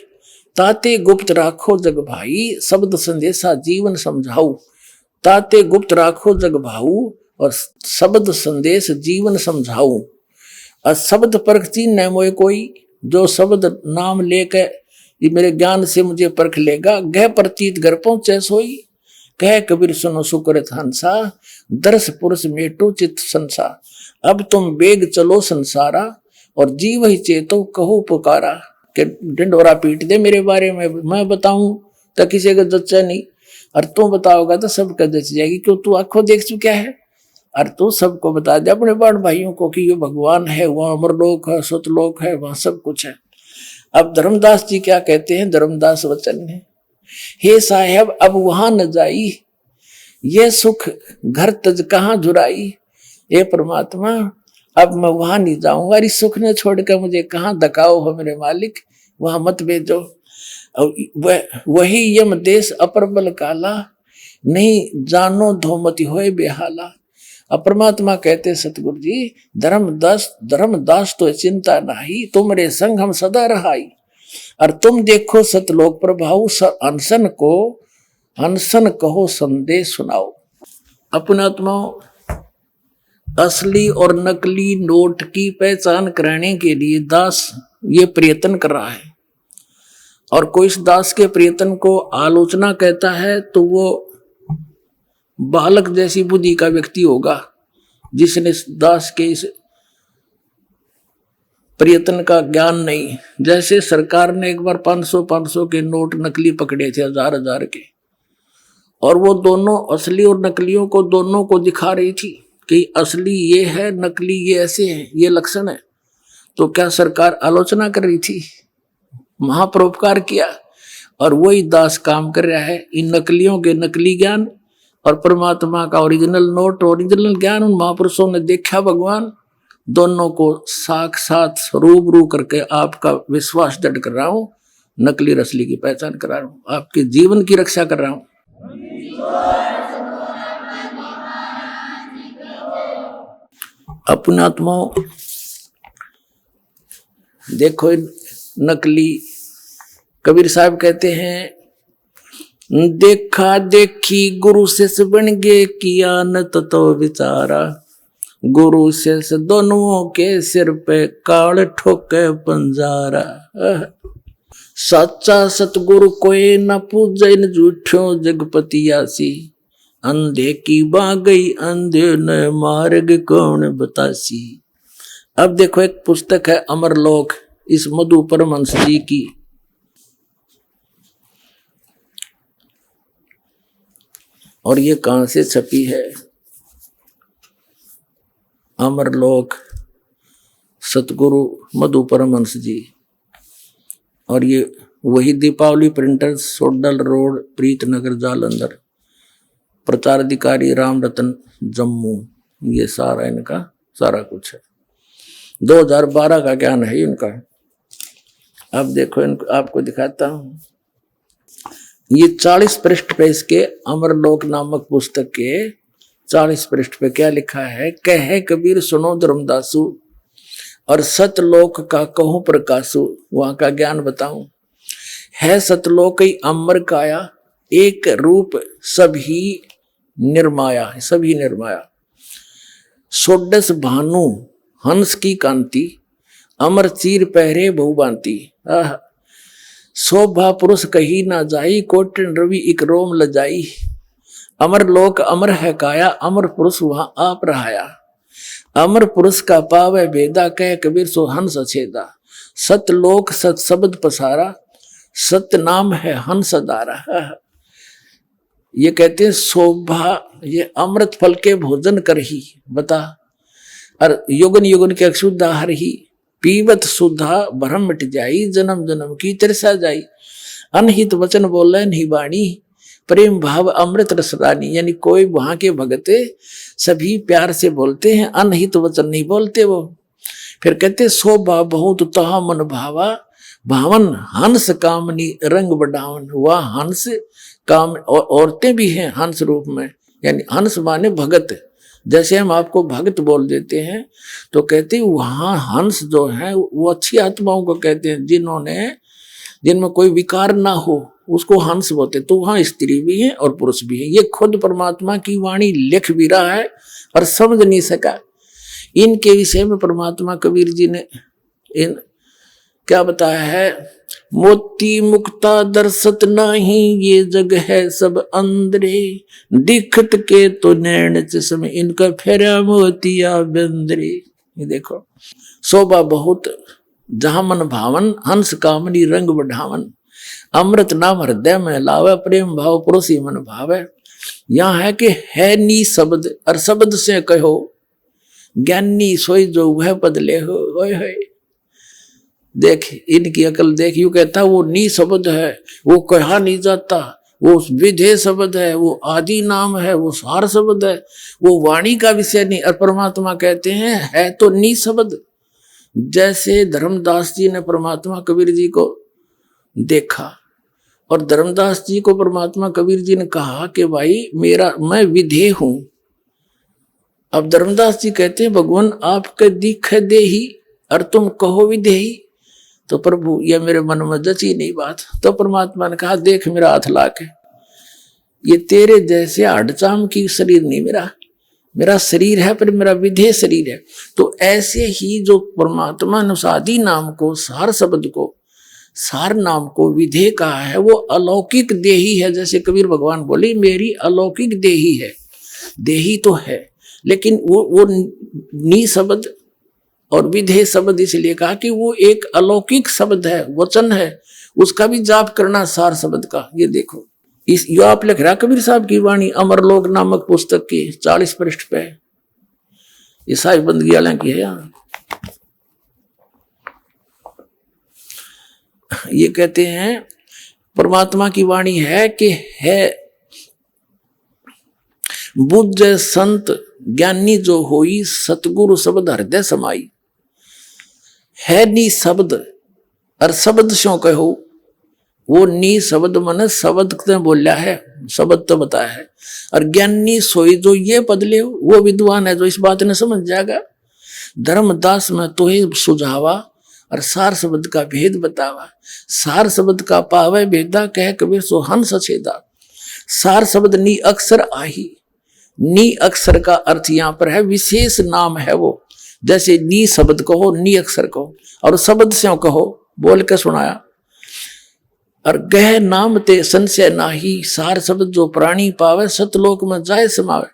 ताते गुप्त राखो जग भाई, शब्द संदेशा जीवन समझाऊ। ताते गुप्त राखो जग भाऊ, और शब्द संदेश जीवन समझाऊ। और शब्द परखती न मोए कोई, जो शब्द नाम लेकर ये मेरे ज्ञान से मुझे परख लेगा। गह प्रतीत घर पहुंचे सोई, कह कबीर सुनो सुकृत हंसा। दर्श पुरुष मेटो चित संसा, अब तुम बेग चलो संसारा। और जीव ही चेतो कहो पुकारा, कि ढिंडोरा पीट दे मेरे बारे में, मैं बताऊं तो किसी का जच्चा नहीं, और तू बताओगा तो सबका जच जाएगी, क्यों तू आंखों देख चुका है। और तू सबको बता दे अपने बड़ भाइयों को कि ये भगवान है, वहां अमरलोक है, सतलोक है, वहां सब कुछ है। अब धर्मदास जी क्या कहते हैं, धर्मदास वचन में, हे साहेब अब वहां न जाई, ये सुख घर तज कहाँ जुराई। ये परमात्मा अब मैं वहां नहीं जाऊंगा, इस सुख ने छोड़कर मुझे कहाँ धकाओ हो मेरे मालिक, वहां मत भेजो। वही यम देश अपर बल काला, नहीं जानो धोमति होए बेहाला। अब परमात्मा कहते सतगुरु जी, धर्मदास तो चिंता नाही, तुमरे संग हम सदा रहाई। और तुम देखो सतलोक प्रभाव, अनसन कहो संदेश सुनाओ। अपना आत्माओं, असली और नकली नोट की पहचान कराने के लिए दास ये प्रयत्न कर रहा है। और कोई इस दास के प्रयत्न को आलोचना कहता है तो वो बालक जैसी बुद्धि का व्यक्ति होगा, जिसने दास के इस प्रयत्न का ज्ञान नहीं। जैसे सरकार ने एक बार 500 के नोट नकली पकड़े थे, 1000 के, और वो दोनों असली और नकलियों को दोनों को दिखा रही थी कि असली ये है, नकली ये ऐसे है, ये लक्षण है। तो क्या सरकार आलोचना कर रही थी? महापरोपकार किया। और वही दास काम कर रहा है। इन नकलियों के नकली ज्ञान और परमात्मा का ओरिजिनल नोट, ओरिजिनल ज्ञान उन महापुरुषों ने देखा भगवान, दोनों को साक्षात रूबरू करके आपका विश्वास दृढ़ कर रहा हूं, नकली रसली की पहचान करा रहा हूं, आपके जीवन की रक्षा कर रहा हूं। अपने आत्माओं देखो, नकली कबीर साहब कहते हैं, देखा देखी गुरु से बन गे, किया न तो विचारा, गुरु से दोनों के सिर पे काल ठोके पंजारा। सच्चा सतगुरु कोई न पूजे न झूठो जगपति आसी, अंधे की बा गई अंधे न मार्ग कौन बतासी। अब देखो, एक पुस्तक है अमरलोक, इस मधु परमहंस जी की। और ये कहां से छपी है? अमरलोक, सतगुरु मधु परमहंस जी। और ये वही दीपावली प्रिंटर्स, सोडल रोड, प्रीतनगर, जालंधर। प्रचार अधिकारी राम रतन, जम्मू। ये सारा इनका सारा कुछ है। 2012 का ज्ञान है इनका। अब देखो, इनको आपको दिखाता हूं। ये 40 पृष्ठ पे इसके अमरलोक नामक पुस्तक के 40 पृष्ठ पे क्या लिखा है? कहे कबीर सुनो धर्मदासु, और सतलोक का कहूं प्रकाशु। वहां का ज्ञान बताऊं। है सतलोक ही अमर काया, एक रूप सभी निर्माया, सभी निर्माया। सोडस भानु हंस की कांति, अमर चीर पहरे बहुबांति। शोभा पुरुष कही ना जाई, कोटन रवि इक रोम लजाई। अमर लोक अमर है काया, अमर पुरुष वहां आप रहाया। अमर पुरुष का पावे भेदा, कह कबीर सो हंस छेदा। सतलोक सत शब्द पसारा, सत्य नाम है हंस दारा। ये कहते हैं शोभा, ये अमृत फल के भोजन कर ही बता, और युगन युगन के अक्षुद्धा हर ही। पीवत सुधा भ्रम मिट जाई, जन्म जन्म की तिरसा जाई। अनहित वचन बोले नहीं वाणी, प्रेम भाव अमृत रसरानी। यानी कोई वहां के भगते सभी प्यार से बोलते हैं, अनहित वचन नहीं बोलते वो। फिर कहते शोभा बहुत तहा मन भावा, भावन हंस कामनी रंग बढ़ावन। वह हंस काम, और औरतें भी हैं हंस रूप में। यानी हंस माने भगत। जैसे हम आपको भगत बोल देते हैं, तो कहते हैं वहां हंस जो है वो अच्छी आत्माओं को कहते हैं, जिनमें कोई विकार ना हो, उसको हंस बोलते। तो वहां स्त्री भी है और पुरुष भी है। ये खुद परमात्मा की वाणी लिख भी रहा है और समझ नहीं सका। इनके विषय में परमात्मा कबीर जी ने क्या बताया है? मोती मुक्ता दर्शत नाही, ये जग है सब अंदरे। दिखत के तो नैन चश्मे, इनका फेरा मोतिया बंदरे। ये देखो, शोभा बहुत जहां मन भावन, हंस कामनी रंग बढ़ावन। अमृत नाम हृदय में लावे, प्रेम भाव पुरुषी मन भावे। यहाँ है कि है नी शब्द, और शब्द से कहो ज्ञानी सोई जो वह पद ले हो। देख इनकी अकल देख, यू कहता वो नी शब्द है, वो कहा नहीं जाता, वो विधेय शब्द है, वो आदि नाम है, वो सार शब्द है, वो वाणी का विषय नहीं। और परमात्मा कहते हैं है तो नी शब्द। जैसे धर्मदास जी ने परमात्मा कबीर जी को देखा, और धर्मदास जी को परमात्मा कबीर जी ने कहा कि भाई मैं विधेय हूं। अब धर्मदास जी कहते हैं भगवान आपके दिख दे ही, और तुम कहो विधेयी। तो प्रभु ये मेरे मन में जची नहीं बात। तो परमात्मा ने कहा देख मेरा हाथ लाके, ये तेरे जैसे हडचाम की शरीर नहीं मेरा शरीर है, पर मेरा विधेय शरीर है। तो ऐसे ही जो परमात्मा ने आदि नाम को, सार शब्द को, सार नाम को विधेय कहा है, वो अलौकिक देही है। जैसे कबीर भगवान बोले मेरी अलौकिक देही है। देही तो है, लेकिन वो नी शब्द और विधेय शब्द इसलिए कहा कि वो एक अलौकिक शब्द है, वचन है, उसका भी जाप करना सार शब्द का। ये देखो, इस यो आप लिख रहा कबीर साहब की वाणी अमरलोक नामक पुस्तक की 40 पृष्ठ पे। ये सारी बंदगी वाले की है यहाँ। ये कहते हैं परमात्मा की वाणी है कि है बुद्ध संत ज्ञानी जो होई सतगुरु शब्द हृदय समाई। है नी शब्द और शब्द स्यों कहो, वो नी शब्द मन शब्द ने बोलिया है, शब्द तो बताया है। और ज्ञानी सोई जो ये पद ले वो विद्वान है जो इस बात ने समझ जाएगा। धर्मदास में तो ही सुझावा और सार शब्द का भेद बतावा। सार शब्द का पावे भेदा कह कबीर सो हंस छेदा। सार शब्द नी अक्षर आही। नी अक्षर का अर्थ यहाँ पर है विशेष नाम है वो। जैसे नी शब्द कहो, नी अक्षर कहो, और शब्द से कहो बोल के सुनाया। और गह नाम ते संशय नाही। सार शब्द जो प्राणी पावे सतलोक में जाए समावे।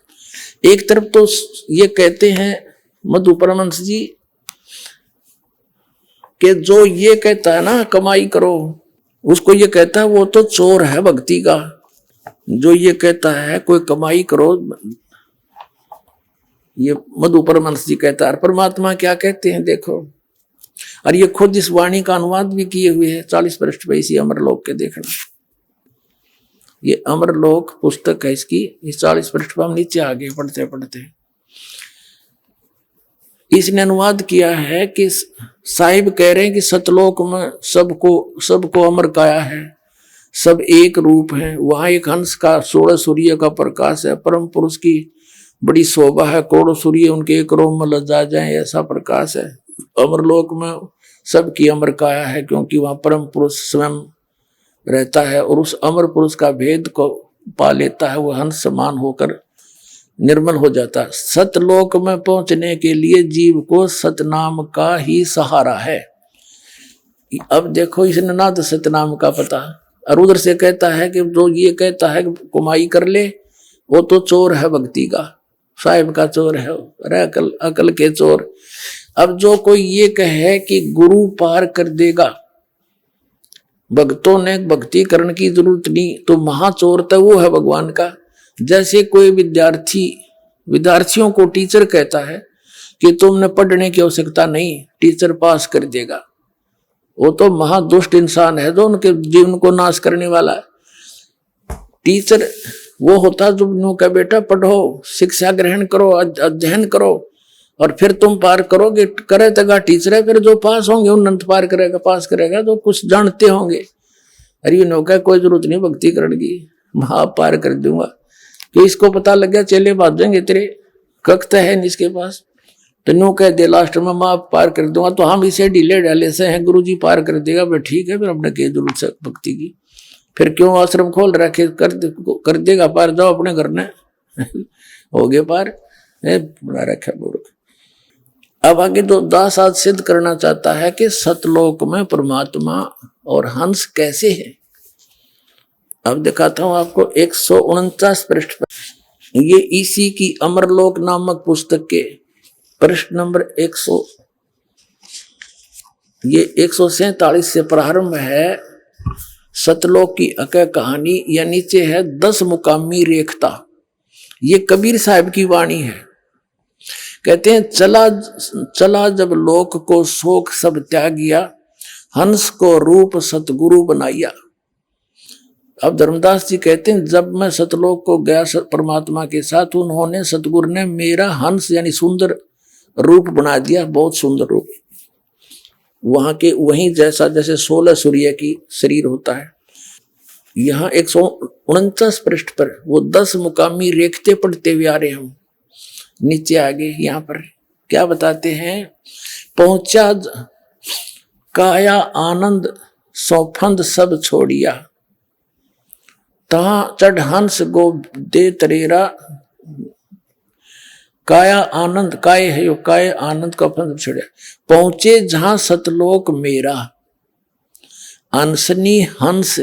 एक तरफ तो ये कहते हैं मधु परमहंस जी कि जो ये कहता है ना कमाई करो, उसको ये कहता है वो तो चोर है भक्ति का। जो ये कहता है कोई कमाई करो, ये मधु परमहंस जी कहता है। परमात्मा क्या कहते हैं देखो, और ये खुद इस वाणी का अनुवाद भी किए हुए हैं 40 पृष्ठ पे इसी अमरलोक के देखना। ये अमरलोक पुस्तक है इसकी, इस 40 पृष्ठ पर हम नीचे आगे पढ़ते पढ़ते इसने अनुवाद किया है कि साहिब कह रहे हैं कि सतलोक में सबको अमर काया है, सब एक रूप है। वहां एक हंस का 16 सूर्य का प्रकाश है। परम पुरुष की बड़ी शोभा है, करोड़ों सूर्य उनके एक रोम में लजा जाए ऐसा प्रकाश है। अमरलोक में सबकी अमर काया है क्योंकि वहां परम पुरुष स्वयं रहता है और उस अमर पुरुष का भेद को पा लेता है। वह हंस समान होकर निर्मल हो जाता है। सतलोक में पहुंचने के लिए जीव को सतनाम का ही सहारा है। अब देखो इसने ना तो सतनाम का पता, और उधर से कहता है कि जो ये कहता है कि कमाई कर ले वो तो चोर है भक्ति का, साहिब का चोर है, अरे अकल के चोर। अब जो कोई ये कहे कि गुरु पार कर देगा, भक्तों ने भक्ति करने की जरूरत नहीं, तो महाचोर तो वो है भगवान का। जैसे कोई विद्यार्थियों को टीचर कहता है कि तुमने पढ़ने की आवश्यकता नहीं, टीचर पास कर देगा, वो तो महादुष्ट इंसान है जो उनके जीवन को नाश करने वाला है। टीचर वो होता जो उनका बेटा पढ़ो, शिक्षा ग्रहण करो, अध्ययन करो और फिर तुम पार करोगे। करे तगा टीचर है, फिर जो पास होंगे उन्नत पार करेगा, पास करेगा जो कुछ जानते होंगे। अरे नौका कोई जरूरत नहीं भक्ति करने की, मैं पार कर दूंगा। कि इसको पता लग गया चेले भाग जाएंगे तेरे, कक्त है इसके पास, तो नो कह दे लास्ट में मैं पार कर दूंगा। तो हम इसे ढीले ढाले से हैं, गुरु जी पार कर देगा, भाई ठीक है, फिर अपने क्या जरूरत है भक्ति की, फिर क्यों आश्रम खोल रखे, कर देगा पार, जाओ अपने घर ने हो गए पार, बना रखा मूर्ख। अब आगे तो दास आज सिद्ध करना चाहता है कि सतलोक में परमात्मा और हंस कैसे है। अब दिखाता हूं आपको 149 पृष्ठ पर, ये इसी की अमरलोक नामक पुस्तक के पृष्ठ नंबर 147 से प्रारंभ है सतलोक की अकय कहानी। या नीचे है 10 मुकामी रेखता। ये कबीर साहब की वाणी है। कहते हैं चला जब लोक को शोक सब त्यागिया, हंस को रूप सतगुरु बनाया। अब धर्मदास जी कहते हैं जब मैं सतलोक को गया परमात्मा के साथ, उन्होंने सतगुरु ने मेरा हंस यानी सुंदर रूप बना दिया, बहुत सुंदर रूप। वहां के वहीं जैसा जैसे 16 सूर्य की शरीर होता है। यहाँ 149 पृष्ठ पर वो 10 मुकामी रेखते पढ़ते हुए आ रहे हम। नीचे आगे यहाँ पर क्या बताते हैं, पहुंचा काया आनंद सौफंद सब छोड़िया, तहां चढ़ हंस गो दे तरेरा। काया आनंद, काय है यो, काय आनंद का फंद छोड़ा। पहुंचे जहां सतलोक मेरा, अनसनी हंस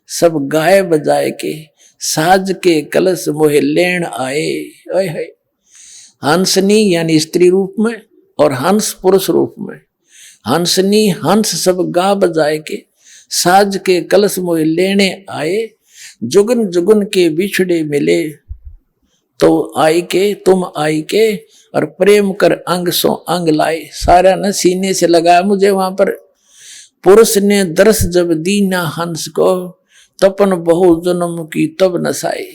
सब गाय बजाए के, साज के कलश मोहे लेन आए। है हंसनी यानी स्त्री रूप में और हंस पुरुष रूप में। हंसनी हंस सब गा बजाए के, साज के कलश मोहे लेने आए। जुगन जुगन के बिछड़े मिले, तो आई के तुम आई के और प्रेम कर अंग सो अंग लाए। सारा न सीने से लगाया मुझे वहां पर। पुरुष ने दरस जब दीना हंस को, तपन बहु जन्म की तब नसाए।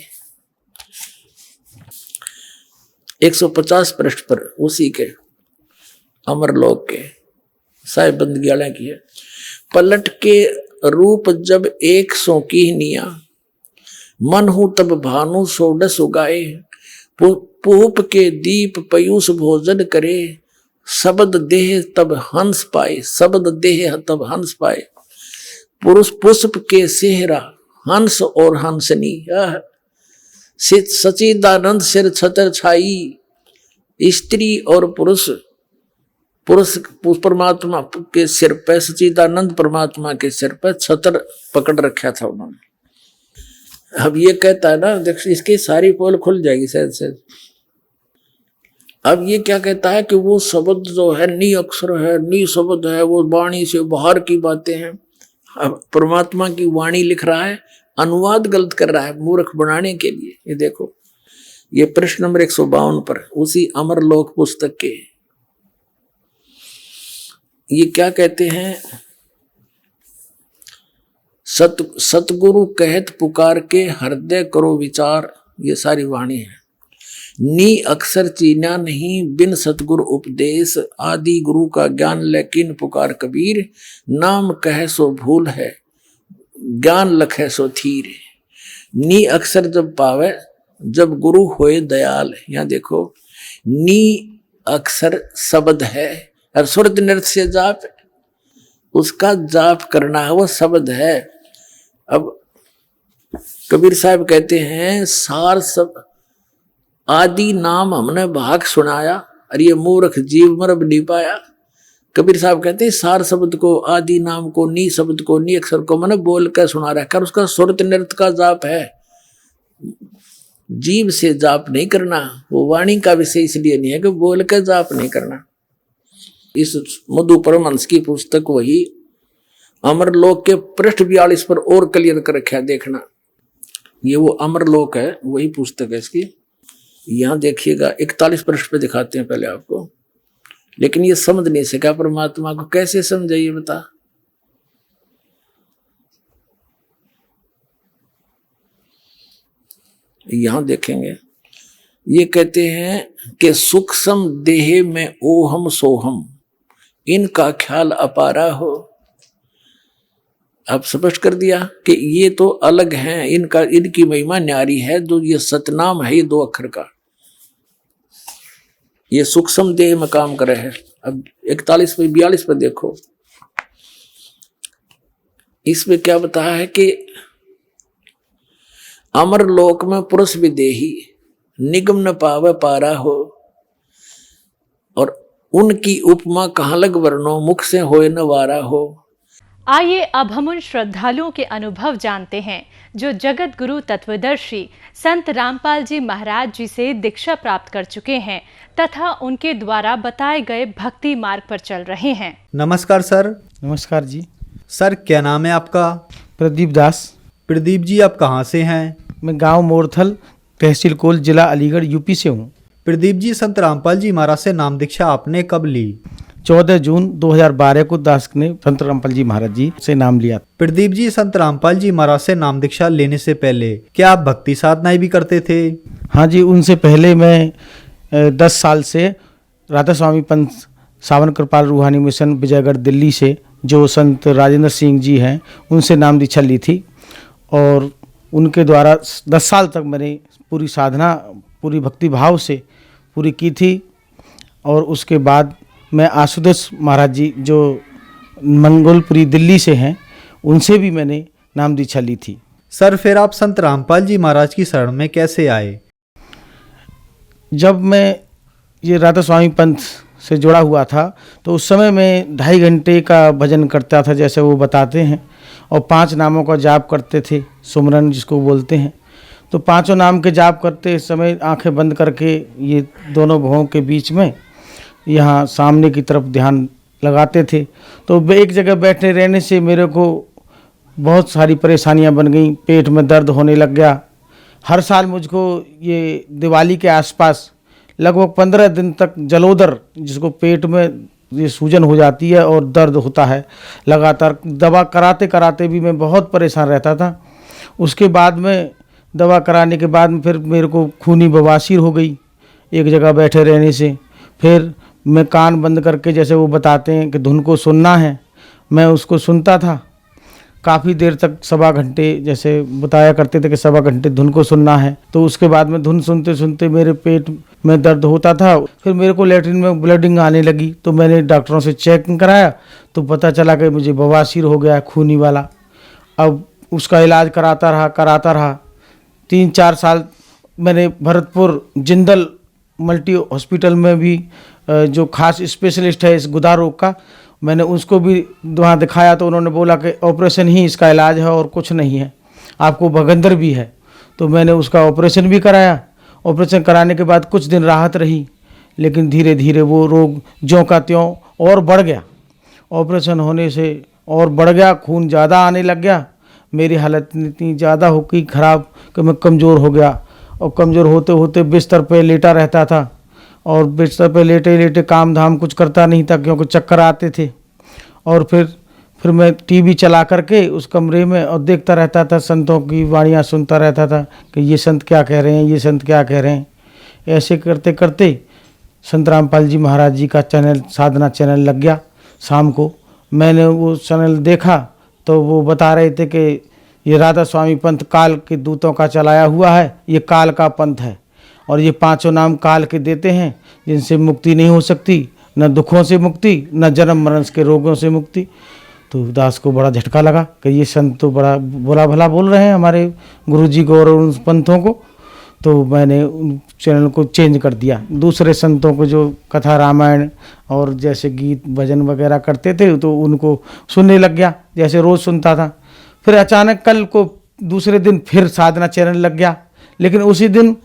150 पृष्ठ पर उसी के अमरलोक के साहिब बंदगियाला की है। पलट के रूप जब 100 की निया, मन हूं तब भानु सोडस उगाए। पूप के दीप पयूष भोजन करे, शब्द देह तब हंस पाए। शब्द देह तब हंस पाए। पुरुष पुष्प के सेहरा, हंस और हंसनी। सचिदानंद सिर छतर छाई। स्त्री और पुरुष, पुरुष परमात्मा के सिर पे, सचिदानंद परमात्मा के सिर पे छतर पकड़ रखा था उन्होंने। अब ये कहता है ना, देख इसकी सारी पोल खुल जाएगी शायद से। अब ये क्या कहता है कि वो शब्द जो है नी अक्षर है, नी शब्द है, वो वाणी से बाहर की बातें हैं। अब परमात्मा की वाणी लिख रहा है, अनुवाद गलत कर रहा है मूर्ख बनाने के लिए। ये देखो, ये प्रश्न नंबर 152 पर उसी अमरलोक पुस्तक के ये क्या कहते हैं। सतगुरु कहत पुकार के, हृदय करो विचार। ये सारी वाणी है। नी अक्षर चीना नहीं, बिन सतगुरु उपदेश। आदि गुरु का ज्ञान लेकिन पुकार कबीर। नाम कह सो भूल है, ज्ञान लखे सो थीर। नी अक्षर जब पावे, जब गुरु होए दयाल। यहाँ देखो, नी अक्षर शब्द है और सुरत नृत्य से जाप, उसका जाप करना है, वो शब्द है। अब कबीर साहब कहते हैं, सार सब आदि नाम हमने भाग सुनाया, और ये मूर्ख जीव मरब नहीं पाया। कबीर साहब कहते हैं, सार शब्द को, आदि नाम को, नी शब्द को, नी अक्षर को मैंने बोल कर सुना रखा, उसका सुरत नृत्य का जाप है। जीव से जाप नहीं करना, वो वाणी का विषय इसलिए नहीं है कि बोल कर जाप नहीं करना। इस मधु परमहंस की पुस्तक वही अमरलोक के पृष्ठ 42 पर और क्लियर कर रखा है, देखना। ये वो अमरलोक है, वही पुस्तक है इसकी। यहां देखिएगा 41 पृष्ठ पे दिखाते हैं पहले आपको, लेकिन ये समझ नहीं सका परमात्मा को, कैसे समझाइए बता। यहां देखेंगे, ये कहते हैं कि सूक्ष्म देह में ओहम सोहम, इनका ख्याल अपारा हो। अब स्पष्ट कर दिया कि ये तो अलग हैं, इनका, इनकी महिमा न्यारी है। जो ये सतनाम है, ये 2 अक्षर का, ये सूक्ष्म देह में काम करे है। अब 41 पे 42 पे देखो, इसमें क्या बताया है कि अमरलोक में पुरुष विदेही, निगम न पावे पारा हो। और उनकी उपमा कहाँ लग वर्णो, मुख से होए न वारा हो। आइए अब हम उन श्रद्धालुओं के अनुभव जानते हैं जो जगत गुरु तत्वदर्शी संत रामपाल जी महाराज जी से दीक्षा प्राप्त कर चुके हैं तथा उनके द्वारा बताए गए भक्ति मार्ग पर चल रहे हैं। नमस्कार सर। नमस्कार जी। सर क्या नाम है आपका? प्रदीप दास। प्रदीप जी आप कहाँ से हैं? मैं गांव मोरथल, तहसील कोल, जिला अलीगढ़, यूपी से हूँ। प्रदीप जी, संत रामपाल जी महाराज से नाम दीक्षा आपने कब ली? 14 जून 2012 को दास ने संत रामपाल जी महाराज जी से नाम लिया। प्रदीप जी, संत रामपाल जी महाराज से नाम दीक्षा लेने से पहले क्या आप भक्ति साधनाएं भी करते थे? हाँ जी, उनसे पहले मैं 10 साल से राधा स्वामी पंथ सावन कृपाल रूहानी मिशन विजयगढ़ दिल्ली से, जो संत राजेंद्र सिंह जी हैं, उनसे नाम दीक्षा ली थी। और उनके द्वारा 10 साल तक मैंने पूरी साधना, पूरी भक्ति भाव से पूरी की थी। और उसके बाद मैं आशुतोष महाराज जी जो मंगोलपुरी दिल्ली से हैं, उनसे भी मैंने नाम दीक्षा ली थी। सर फिर आप संत रामपाल जी महाराज की शरण में कैसे आए? जब मैं ये राधा स्वामी पंथ से जुड़ा हुआ था तो उस समय मैं 2.5 घंटे का भजन करता था, जैसे वो बताते हैं, और 5 नामों का जाप करते थे, सुमरन जिसको बोलते हैं। तो 5 नाम के जाप करते समय आंखें बंद करके ये दोनों भवों के बीच में यहाँ सामने की तरफ ध्यान लगाते थे। तो एक जगह बैठे रहने से मेरे को बहुत सारी परेशानियाँ बन गई। पेट में दर्द होने लग गया, हर साल मुझको ये दिवाली के आसपास लगभग 15 दिन तक जलोदर, जिसको पेट में ये सूजन हो जाती है और दर्द होता है लगातार, दवा कराते कराते भी मैं बहुत परेशान रहता था। उसके बाद में दवा कराने के बाद में फिर मेरे को खूनी बवासीर हो गई एक जगह बैठे रहने से। फिर मैं कान बंद करके, जैसे वो बताते हैं कि धुन को सुनना है, मैं उसको सुनता था काफ़ी देर तक, 1.25 घंटे, जैसे बताया करते थे कि 1.25 घंटे धुन को सुनना है। तो उसके बाद में धुन सुनते सुनते मेरे पेट में दर्द होता था। फिर मेरे को लैट्रिन में ब्लीडिंग आने लगी, तो मैंने डॉक्टरों से चेक कराया तो पता चला कि मुझे बवासीर हो गया है, खूनी वाला। अब उसका इलाज कराता रहा 3-4 साल मैंने भरतपुर जिंदल मल्टी हॉस्पिटल में भी जो खास स्पेशलिस्ट है इस गुदा रोग का, मैंने उसको भी वहाँ दिखाया तो उन्होंने बोला कि ऑपरेशन ही इसका इलाज है और कुछ नहीं है, आपको भगंदर भी है। तो मैंने उसका ऑपरेशन भी कराया। ऑपरेशन कराने के बाद कुछ दिन राहत रही, लेकिन धीरे धीरे वो रोग ज्यों का त्यों और बढ़ गया। ऑपरेशन होने से और बढ़ गया, खून ज़्यादा आने लग गया। मेरी हालत इतनी ज़्यादा हो गई ख़राब कि मैं कमज़ोर हो गया, और कमज़ोर होते होते बिस्तर पे लेटा रहता था, और बिस्तर पे लेटे लेटे काम धाम कुछ करता नहीं था क्योंकि चक्कर आते थे। और फिर मैं टीवी चला करके उस कमरे में और देखता रहता था, संतों की वाणियाँ सुनता रहता था कि ये संत क्या कह रहे हैं, ये संत क्या कह रहे हैं। ऐसे करते करते संत रामपाल जी महाराज जी का चैनल, साधना चैनल लग गया। शाम को मैंने वो चैनल देखा तो वो बता रहे थे कि ये राधा स्वामी पंथ काल के दूतों का चलाया हुआ है, ये काल का पंथ है, और ये 5 नाम काल के देते हैं जिनसे मुक्ति नहीं हो सकती, न दुखों से मुक्ति, न जन्म मरण के रोगों से मुक्ति। तो दास को बड़ा झटका लगा कि ये संत तो बड़ा बुरा भला बोल रहे हैं हमारे गुरुजी को और उन पंथों को। तो मैंने उन चैनल को चेंज कर दिया, दूसरे संतों को जो कथा रामायण और जैसे गीत भजन वगैरह करते थे तो उनको सुनने लग गया, जैसे रोज़ सुनता था। फिर अचानक कल को दूसरे दिन फिर साधना चैनल लग गया, लेकिन उसी दिन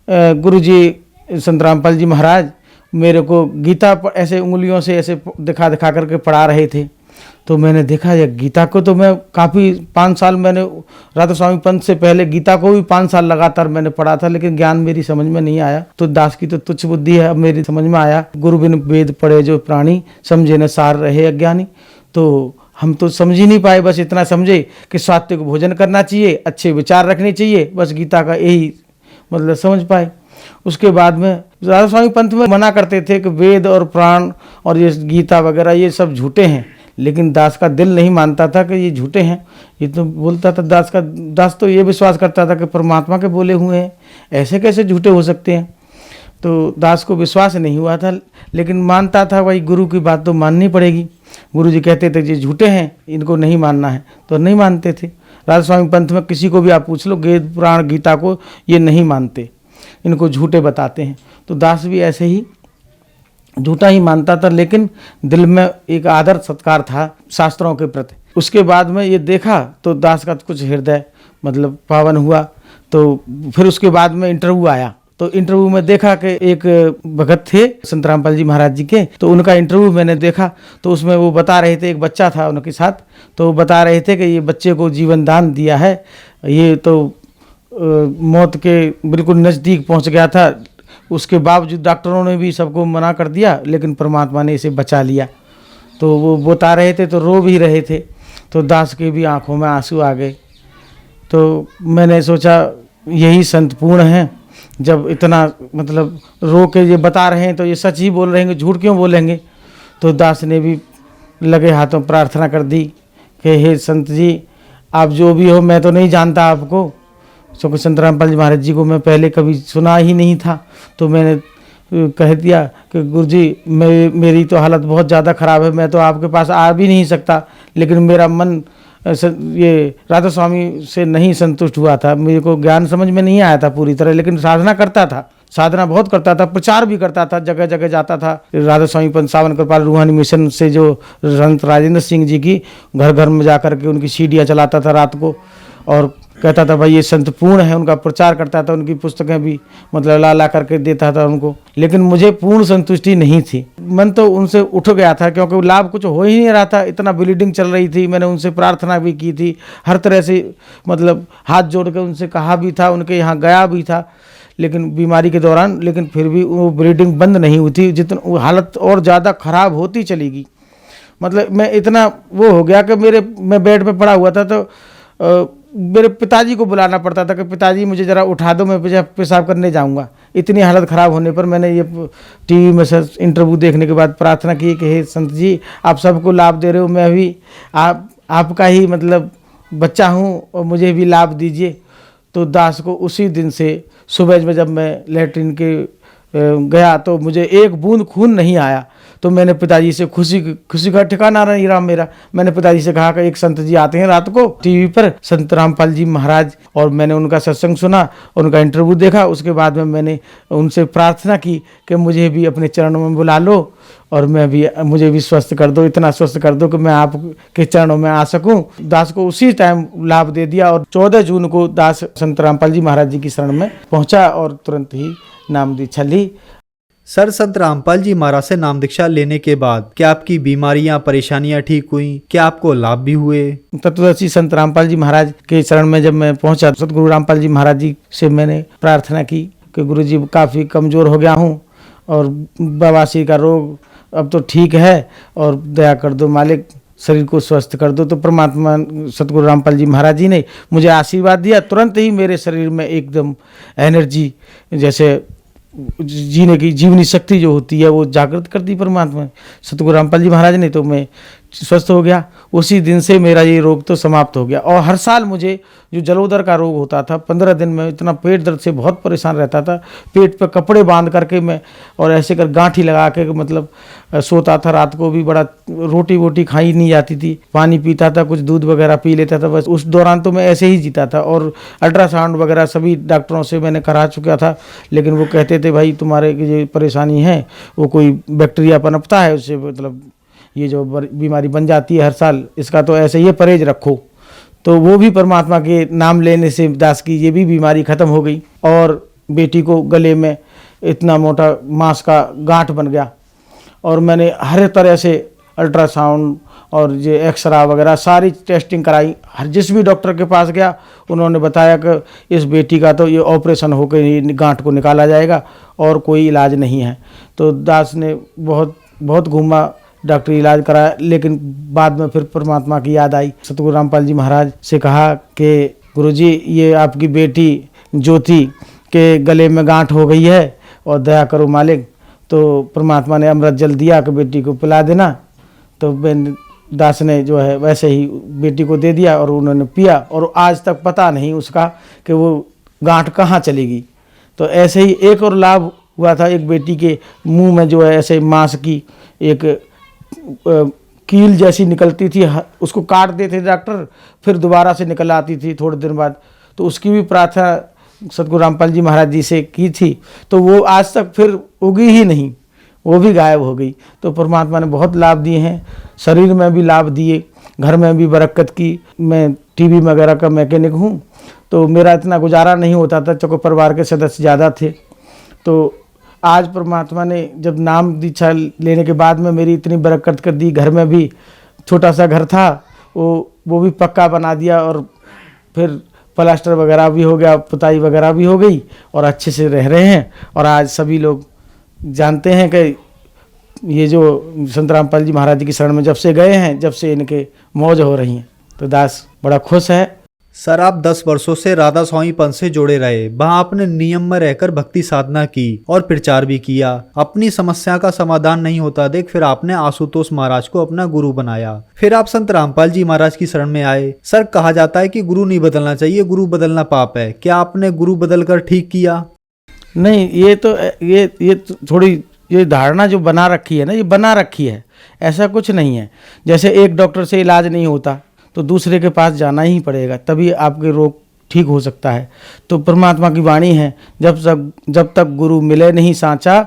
गुरुजी संत रामपाल जी महाराज मेरे को गीता ऐसे उंगलियों से ऐसे दिखा दिखा करके पढ़ा रहे थे। तो मैंने देखा ये गीता को तो मैं काफ़ी 5 साल मैंने राधा स्वामी पंथ से पहले गीता को भी 5 साल लगातार मैंने पढ़ा था, लेकिन ज्ञान मेरी समझ में नहीं आया। तो दास की तो तुच्छ बुद्धि है, अब मेरी समझ में आया, गुरु बिन वेद पढ़े जो प्राणी, समझे न सार रहे अज्ञानी। तो हम तो समझ ही नहीं पाए, बस इतना समझे कि सात्विक भोजन करना चाहिए, अच्छे विचार रखने चाहिए, बस गीता का यही मतलब समझ पाए। उसके बाद में राधा स्वामी पंथ में मना करते थे कि वेद और प्राण और ये गीता वगैरह ये सब झूठे हैं, लेकिन दास का दिल नहीं मानता था कि ये झूठे हैं। ये तो बोलता था दास तो ये विश्वास करता था कि परमात्मा के बोले हुए हैं, ऐसे कैसे झूठे हो सकते हैं। तो दास को विश्वास नहीं हुआ था, लेकिन मानता था भाई गुरु की बात तो माननी पड़ेगी। गुरु जी कहते थे ये झूठे हैं, इनको नहीं मानना है, तो नहीं मानते थे। राधा स्वामी पंथ में किसी को भी आप पूछ लो, वेद पुराण गीता को ये नहीं मानते, इनको झूठे बताते हैं। तो दास भी ऐसे ही झूठा ही मानता था, लेकिन दिल में एक आदर सत्कार था शास्त्रों के प्रति। उसके बाद में ये देखा तो दास का कुछ हृदय मतलब पावन हुआ। तो फिर उसके बाद में इंटरव्यू आया, तो इंटरव्यू में देखा कि एक भगत थे संत रामपाल जी महाराज जी के, तो उनका इंटरव्यू मैंने देखा। तो उसमें वो बता रहे थे, एक बच्चा था उनके साथ, तो वो बता रहे थे कि ये बच्चे को जीवन दान दिया है, ये तो मौत के बिल्कुल नज़दीक पहुंच गया था, उसके बावजूद डॉक्टरों ने भी सबको मना कर दिया, लेकिन परमात्मा ने इसे बचा लिया। तो वो बता रहे थे तो रो भी रहे थे। तो दास के भी आंखों में आंसू आ गए। तो मैंने सोचा यही संत पूर्ण हैं, जब इतना मतलब रो के ये बता रहे हैं तो ये सच ही बोल रहे हैं, झूठ क्यों बोलेंगे। तो दास ने भी लगे हाथों प्रार्थना कर दी कि हे संत जी, आप जो भी हो, मैं तो नहीं जानता आपको, क्योंकि संत रामपाल जी महाराज जी को मैं पहले कभी सुना ही नहीं था। तो मैंने कह दिया कि गुरुजी मेरी तो हालत बहुत ज़्यादा ख़राब है, मैं तो आपके पास आ भी नहीं सकता, लेकिन मेरा मन ये राधा स्वामी से नहीं संतुष्ट हुआ था, मेरे को ज्ञान समझ में नहीं आया था पूरी तरह, लेकिन साधना करता था, साधना बहुत करता था, प्रचार भी करता था, जगह जगह जाता था। राधा स्वामी पंथ सावन कृपाल रूहानी मिशन से जो संत राजेंद्र सिंह जी की घर घर में जा कर के उनकी सीढ़ियाँ चलाता था रात को, और कहता था भाई ये संत पूर्ण है, उनका प्रचार करता था, उनकी पुस्तकें भी मतलब ला ला करके देता था उनको। लेकिन मुझे पूर्ण संतुष्टि नहीं थी। मन तो उनसे उठ गया था क्योंकि लाभ कुछ हो ही नहीं रहा था, इतना ब्लीडिंग चल रही थी। मैंने उनसे प्रार्थना भी की थी, हर तरह से मतलब हाथ जोड़ के उनसे कहा भी था, उनके यहाँ गया भी था लेकिन बीमारी के दौरान, लेकिन फिर भी वो ब्लीडिंग बंद नहीं हुई थी। जितना हालत और ज़्यादा ख़राब होती चली गई। मतलब मैं इतना वो हो गया कि मैं बेड पे पड़ा हुआ था तो मेरे पिताजी को बुलाना पड़ता था कि पिताजी मुझे ज़रा उठा दो, मैं पेशाब करने जाऊंगा। इतनी हालत ख़राब होने पर मैंने ये टीवी में से इंटरव्यू देखने के बाद प्रार्थना की कि हे संत जी, आप सबको लाभ दे रहे हो, मैं भी आपका ही मतलब बच्चा हूँ और मुझे भी लाभ दीजिए। तो दास को उसी दिन से सुबह में जब मैं लैट्रिन के गया तो मुझे एक बूंद खून नहीं आया। तो मैंने पिताजी से खुशी का ठिकाना नहीं रहा मेरा। मैंने पिताजी से कहा कि एक संत जी आते हैं रात को टीवी पर, संत रामपाल जी महाराज, और मैंने उनका सत्संग सुना, उनका इंटरव्यू देखा। उसके बाद में मैंने उनसे प्रार्थना की कि मुझे भी अपने चरणों में बुला लो और मुझे भी स्वस्थ कर दो, इतना स्वस्थ कर दो कि मैं आपके चरणों में आ सकूं। दास को उसी टाइम लाभ दे दिया और 14 जून को दास संत रामपाल जी महाराज जी की शरण में पहुंचा और तुरंत ही नाम दीक्षा ली। सर, संत रामपाल जी महाराज से नाम दीक्षा लेने के बाद क्या आपकी बीमारियां परेशानियां ठीक हुई? क्या आपको लाभ भी हुए? तत्वदर्शी संत रामपाल जी महाराज के चरण में जब मैं पहुंचा, सतगुरु रामपाल जी महाराज जी से मैंने प्रार्थना की कि गुरु जी काफ़ी कमज़ोर हो गया हूँ और बवासीर का रोग अब तो ठीक है और दया कर दो मालिक, शरीर को स्वस्थ कर दो। तो परमात्मा सतगुरु रामपाल जी महाराज जी ने मुझे आशीर्वाद दिया। तुरंत ही मेरे शरीर में एकदम एनर्जी, जैसे जीने की जीवनी शक्ति जो होती है वो जागृत कर दी परमात्मा सतगुरु रामपाल जी महाराज ने। तो मैं स्वस्थ हो गया। उसी दिन से मेरा ये रोग तो समाप्त हो गया। और हर साल मुझे जो जलोदर का रोग होता था, 15 दिन में इतना पेट दर्द से बहुत परेशान रहता था। पेट पे कपड़े बांध करके मैं और ऐसे कर गांठी लगा के मतलब सोता था। रात को भी बड़ा रोटी वोटी खाई नहीं जाती थी, पानी पीता था, कुछ दूध वगैरह पी लेता था। बस उस दौरान तो मैं ऐसे ही जीता था। और अल्ट्रासाउंड वगैरह सभी डॉक्टरों से मैंने करा चुका था, लेकिन वो कहते थे भाई तुम्हारे जो परेशानी है वो कोई बैक्टीरिया पनपता है, उससे मतलब ये जो बीमारी बन जाती है हर साल, इसका तो ऐसे ही परहेज रखो। तो वो भी परमात्मा के नाम लेने से दास की ये भी बीमारी ख़त्म हो गई। और बेटी को गले में इतना मोटा मांस का गांठ बन गया और मैंने हर तरह से अल्ट्रासाउंड और ये एक्सरा वगैरह सारी टेस्टिंग कराई। हर जिस भी डॉक्टर के पास गया उन्होंने बताया कि इस बेटी का तो ये ऑपरेशन होकर ही गांठ को निकाला जाएगा और कोई इलाज नहीं है। तो दास ने बहुत घूमा, डॉक्टरी इलाज कराया, लेकिन बाद में फिर परमात्मा की याद आई। सतगुरु रामपाल जी महाराज से कहा कि गुरुजी ये आपकी बेटी ज्योति के गले में गांठ हो गई है और दया करो मालिक। तो परमात्मा ने अमृत जल दिया कि बेटी को पिला देना। तो दास ने जो है वैसे ही बेटी को दे दिया और उन्होंने पिया और आज तक पता नहीं उसका कि वो गांठ कहाँ चली गई। तो ऐसे ही एक और लाभ हुआ था। एक बेटी के मुंह में जो है ऐसे मांस की एक कील जैसी निकलती थी, उसको काट देते थे डॉक्टर, फिर दोबारा से निकल आती थी थोड़े दिन बाद। तो उसकी भी प्रार्थना सतगुरु रामपाल जी महाराज जी से की थी, तो वो आज तक फिर उगी ही नहीं, वो भी गायब हो गई। तो परमात्मा ने बहुत लाभ दिए हैं, शरीर में भी लाभ दिए, घर में भी बरकत की। मैं टीवी वगैरह का मैकेनिक हूँ, तो मेरा इतना गुजारा नहीं होता था क्योंकि परिवार के सदस्य ज़्यादा थे। तो आज परमात्मा ने जब नाम दीक्षा लेने के बाद में मेरी इतनी बरकत कर दी। घर में भी छोटा सा घर था, वो भी पक्का बना दिया और फिर प्लास्टर वगैरह भी हो गया, पुताई वगैरह भी हो गई और अच्छे से रह रहे हैं। और आज सभी लोग जानते हैं कि ये जो संत रामपाल जी महाराज जी की शरण में जब से गए हैं, जब से इनके मौज हो रही हैं, तो दास बड़ा खुश है। सर, आप 10 वर्षों से राधा स्वामी पंथ से जुड़े रहे। वहाँ आपने नियम में रहकर भक्ति साधना की और प्रचार भी किया। अपनी समस्या का समाधान नहीं होता देख फिर आपने आशुतोष महाराज को अपना गुरु बनाया। फिर आप संत रामपाल जी महाराज की शरण में आए। सर, कहा जाता है कि गुरु नहीं बदलना चाहिए, गुरु बदलना पाप है। क्या आपने गुरु बदल कर ठीक किया? नहीं, ये तो थोड़ी ये धारणा जो बना रखी है ना, ये बना रखी है, ऐसा कुछ नहीं है। जैसे एक डॉक्टर से इलाज नहीं होता तो दूसरे के पास जाना ही पड़ेगा, तभी आपके रोग ठीक हो सकता है। तो परमात्मा की वाणी है, जब तक गुरु मिले नहीं सांचा,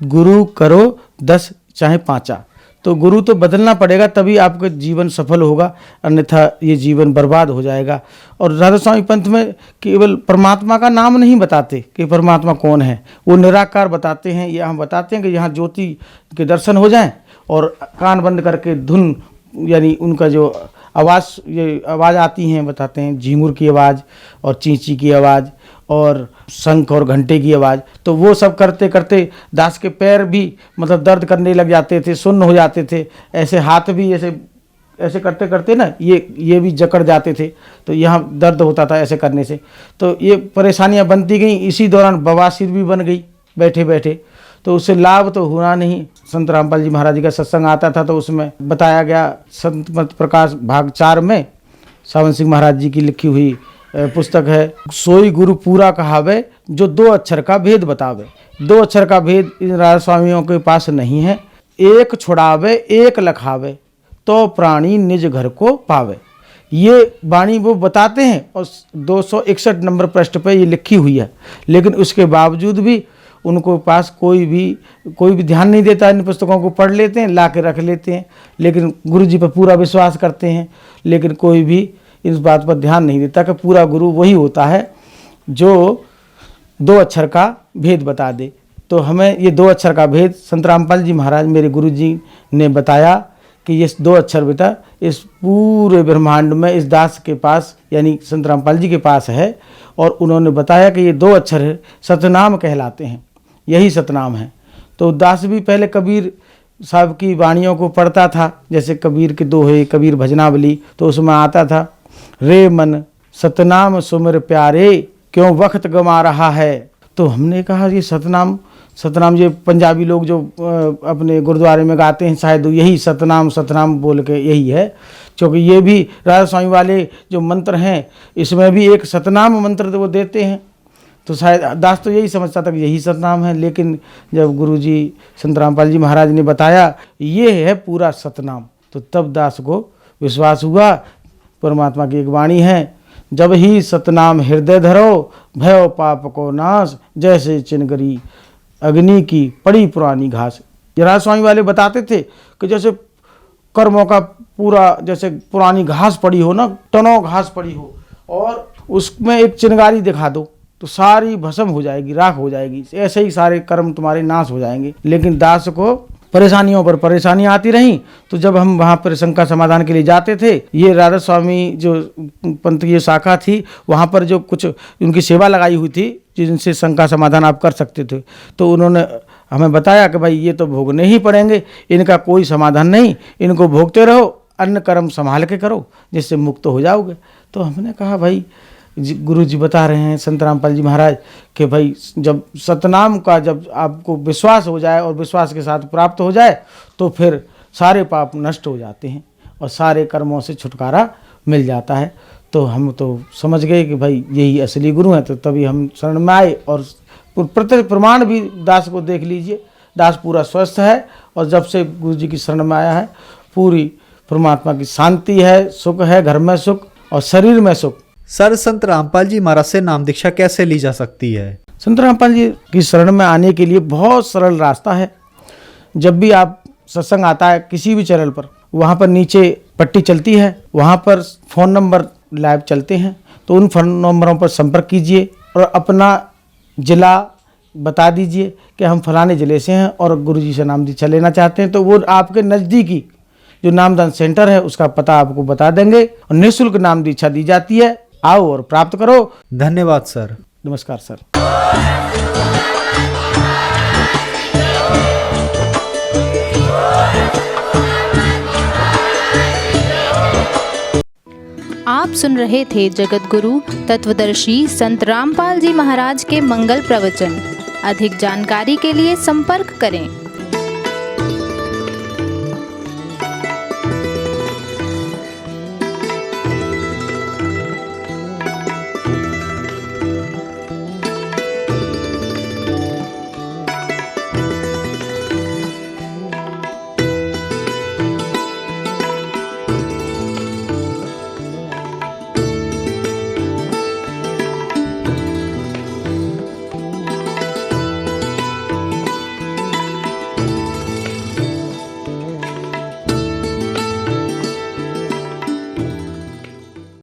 गुरु करो 10 चाहे 5। तो गुरु तो बदलना पड़ेगा, तभी आपका जीवन सफल होगा, अन्यथा ये जीवन बर्बाद हो जाएगा। और राधा स्वामी पंथ में केवल परमात्मा का नाम नहीं बताते कि परमात्मा कौन है, वो निराकार बताते हैं। यहाँ बताते हैं कि यहाँ ज्योति के दर्शन हो जाएं और कान बंद करके धुन यानी उनका जो आवाज़ आती हैं, बताते हैं झींगुर की आवाज़ और चींची की आवाज़ और शंख और घंटे की आवाज़। तो वो सब करते करते दास के पैर भी मतलब दर्द करने लग जाते थे, सुन्न हो जाते थे, ऐसे हाथ भी ऐसे करते करते ना ये भी जकड़ जाते थे, तो यहाँ दर्द होता था ऐसे करने से। तो ये परेशानियाँ बनती गई। इसी दौरान बवासीर भी बन गई बैठे बैठे, तो उससे लाभ तो हुआ नहीं। संत रामपाल जी महाराज जी का सत्संग आता था, तो उसमें बताया गया संत मत प्रकाश भाग 4 में सावन सिंह महाराज जी की लिखी हुई पुस्तक है, सोई गुरु पूरा कहावे जो 2 अक्षर का भेद बतावे। 2 अक्षर का भेद इन राधा स्वामियों के पास नहीं है। एक छुड़ावे एक लखावे तो प्राणी निज घर को पावे। ये वाणी वो बताते हैं और 261 नंबर पृष्ठ पे ये लिखी हुई है, लेकिन उसके बावजूद भी उनको पास कोई भी ध्यान नहीं देता। इन पुस्तकों को पढ़ लेते हैं, ला के रख लेते हैं, लेकिन गुरु जी पर पूरा विश्वास करते हैं, लेकिन कोई भी इस बात पर ध्यान नहीं देता कि पूरा गुरु वही होता है जो 2 अक्षर का भेद बता दे। तो हमें ये 2 अक्षर का भेद संत रामपाल जी महाराज मेरे गुरु जी ने बताया कि ये 2 अक्षर बेटा इस पूरे ब्रह्मांड में इस दास के पास यानी संत रामपाल जी के पास है, और उन्होंने बताया कि ये 2 अक्षर सतनाम कहलाते हैं, यही सतनाम है। तो दास भी पहले कबीर साहब की वाणियों को पढ़ता था, जैसे कबीर के दोहे, कबीर भजनावली, तो उसमें आता था रे मन सतनाम सुमिर प्यारे क्यों वक्त गंवा रहा है। तो हमने कहा ये सतनाम ये पंजाबी लोग जो अपने गुरुद्वारे में गाते हैं, शायद यही सतनाम बोल के यही है, क्योंकि ये भी राधा स्वामी वाले जो मंत्र हैं इसमें भी एक सतनाम मंत्र वो देते हैं। तो शायद दास तो यही समझता था कि यही सतनाम है, लेकिन जब गुरुजी संत रामपाल जी महाराज ने बताया ये है पूरा सतनाम, तो तब दास को विश्वास हुआ परमात्मा की एक वाणी है, जब ही सतनाम हृदय धरो भयो पाप को नाश जैसे चिनगरी अग्नि की पड़ी पुरानी घास। ये राधा स्वामी वाले बताते थे कि जैसे कर्मों का पूरा जैसे पुरानी घास पड़ी हो ना, टनों घास पड़ी हो, और उसमें एक चिनगारी दिखा दो तो सारी भस्म हो जाएगी, राख हो जाएगी, ऐसे ही सारे कर्म तुम्हारे नाश हो जाएंगे। लेकिन दास को परेशानियों पर परेशानियां आती रहीं, तो जब हम वहाँ पर शंका समाधान के लिए जाते थे, ये राधा स्वामी जो पंथ की शाखा थी वहाँ पर जो कुछ उनकी सेवा लगाई हुई थी जिनसे शंका समाधान आप कर सकते थे, तो उन्होंने हमें बताया कि भाई ये तो भोगने ही पड़ेंगे, इनका कोई समाधान नहीं, इनको भोगते रहो, अन्य कर्म संभाल के करो जिससे मुक्त हो जाओगे। तो हमने कहा भाई गुरु जी बता रहे हैं संत रामपाल जी महाराज कि भाई जब सतनाम का जब आपको विश्वास हो जाए और विश्वास के साथ प्राप्त हो जाए तो फिर सारे पाप नष्ट हो जाते हैं और सारे कर्मों से छुटकारा मिल जाता है। तो हम तो समझ गए कि भाई यही असली गुरु हैं, तो तभी हम शरण में आए। और प्रत्यक्ष प्रमाण भी दास को देख लीजिए, दास पूरा स्वस्थ है और जब से गुरु जी की शरण में आया है पूरी परमात्मा की शांति है, सुख है, घर में सुख और शरीर में सुख। सर, संत रामपाल जी महाराज से नाम दीक्षा कैसे ली जा सकती है? संत रामपाल जी की शरण में आने के लिए बहुत सरल रास्ता है। जब भी आप सत्संग आता है किसी भी चैनल पर, वहाँ पर नीचे पट्टी चलती है, वहाँ पर फ़ोन नंबर लाइव चलते हैं, तो उन फ़ोन नंबरों पर संपर्क कीजिए और अपना ज़िला बता दीजिए कि हम फलाने ज़िले से हैं और गुरुजी से नाम दीक्षा लेना चाहते हैं, तो वो आपके नज़दीकी जो नामदान सेंटर है उसका पता आपको बता देंगे और निःशुल्क नाम दीक्षा दी जाती है। आओ और प्राप्त करो। धन्यवाद सर। नमस्कार सर। आप सुन रहे थे जगत गुरु तत्वदर्शी संत रामपाल जी महाराज के मंगल प्रवचन। अधिक जानकारी के लिए संपर्क करें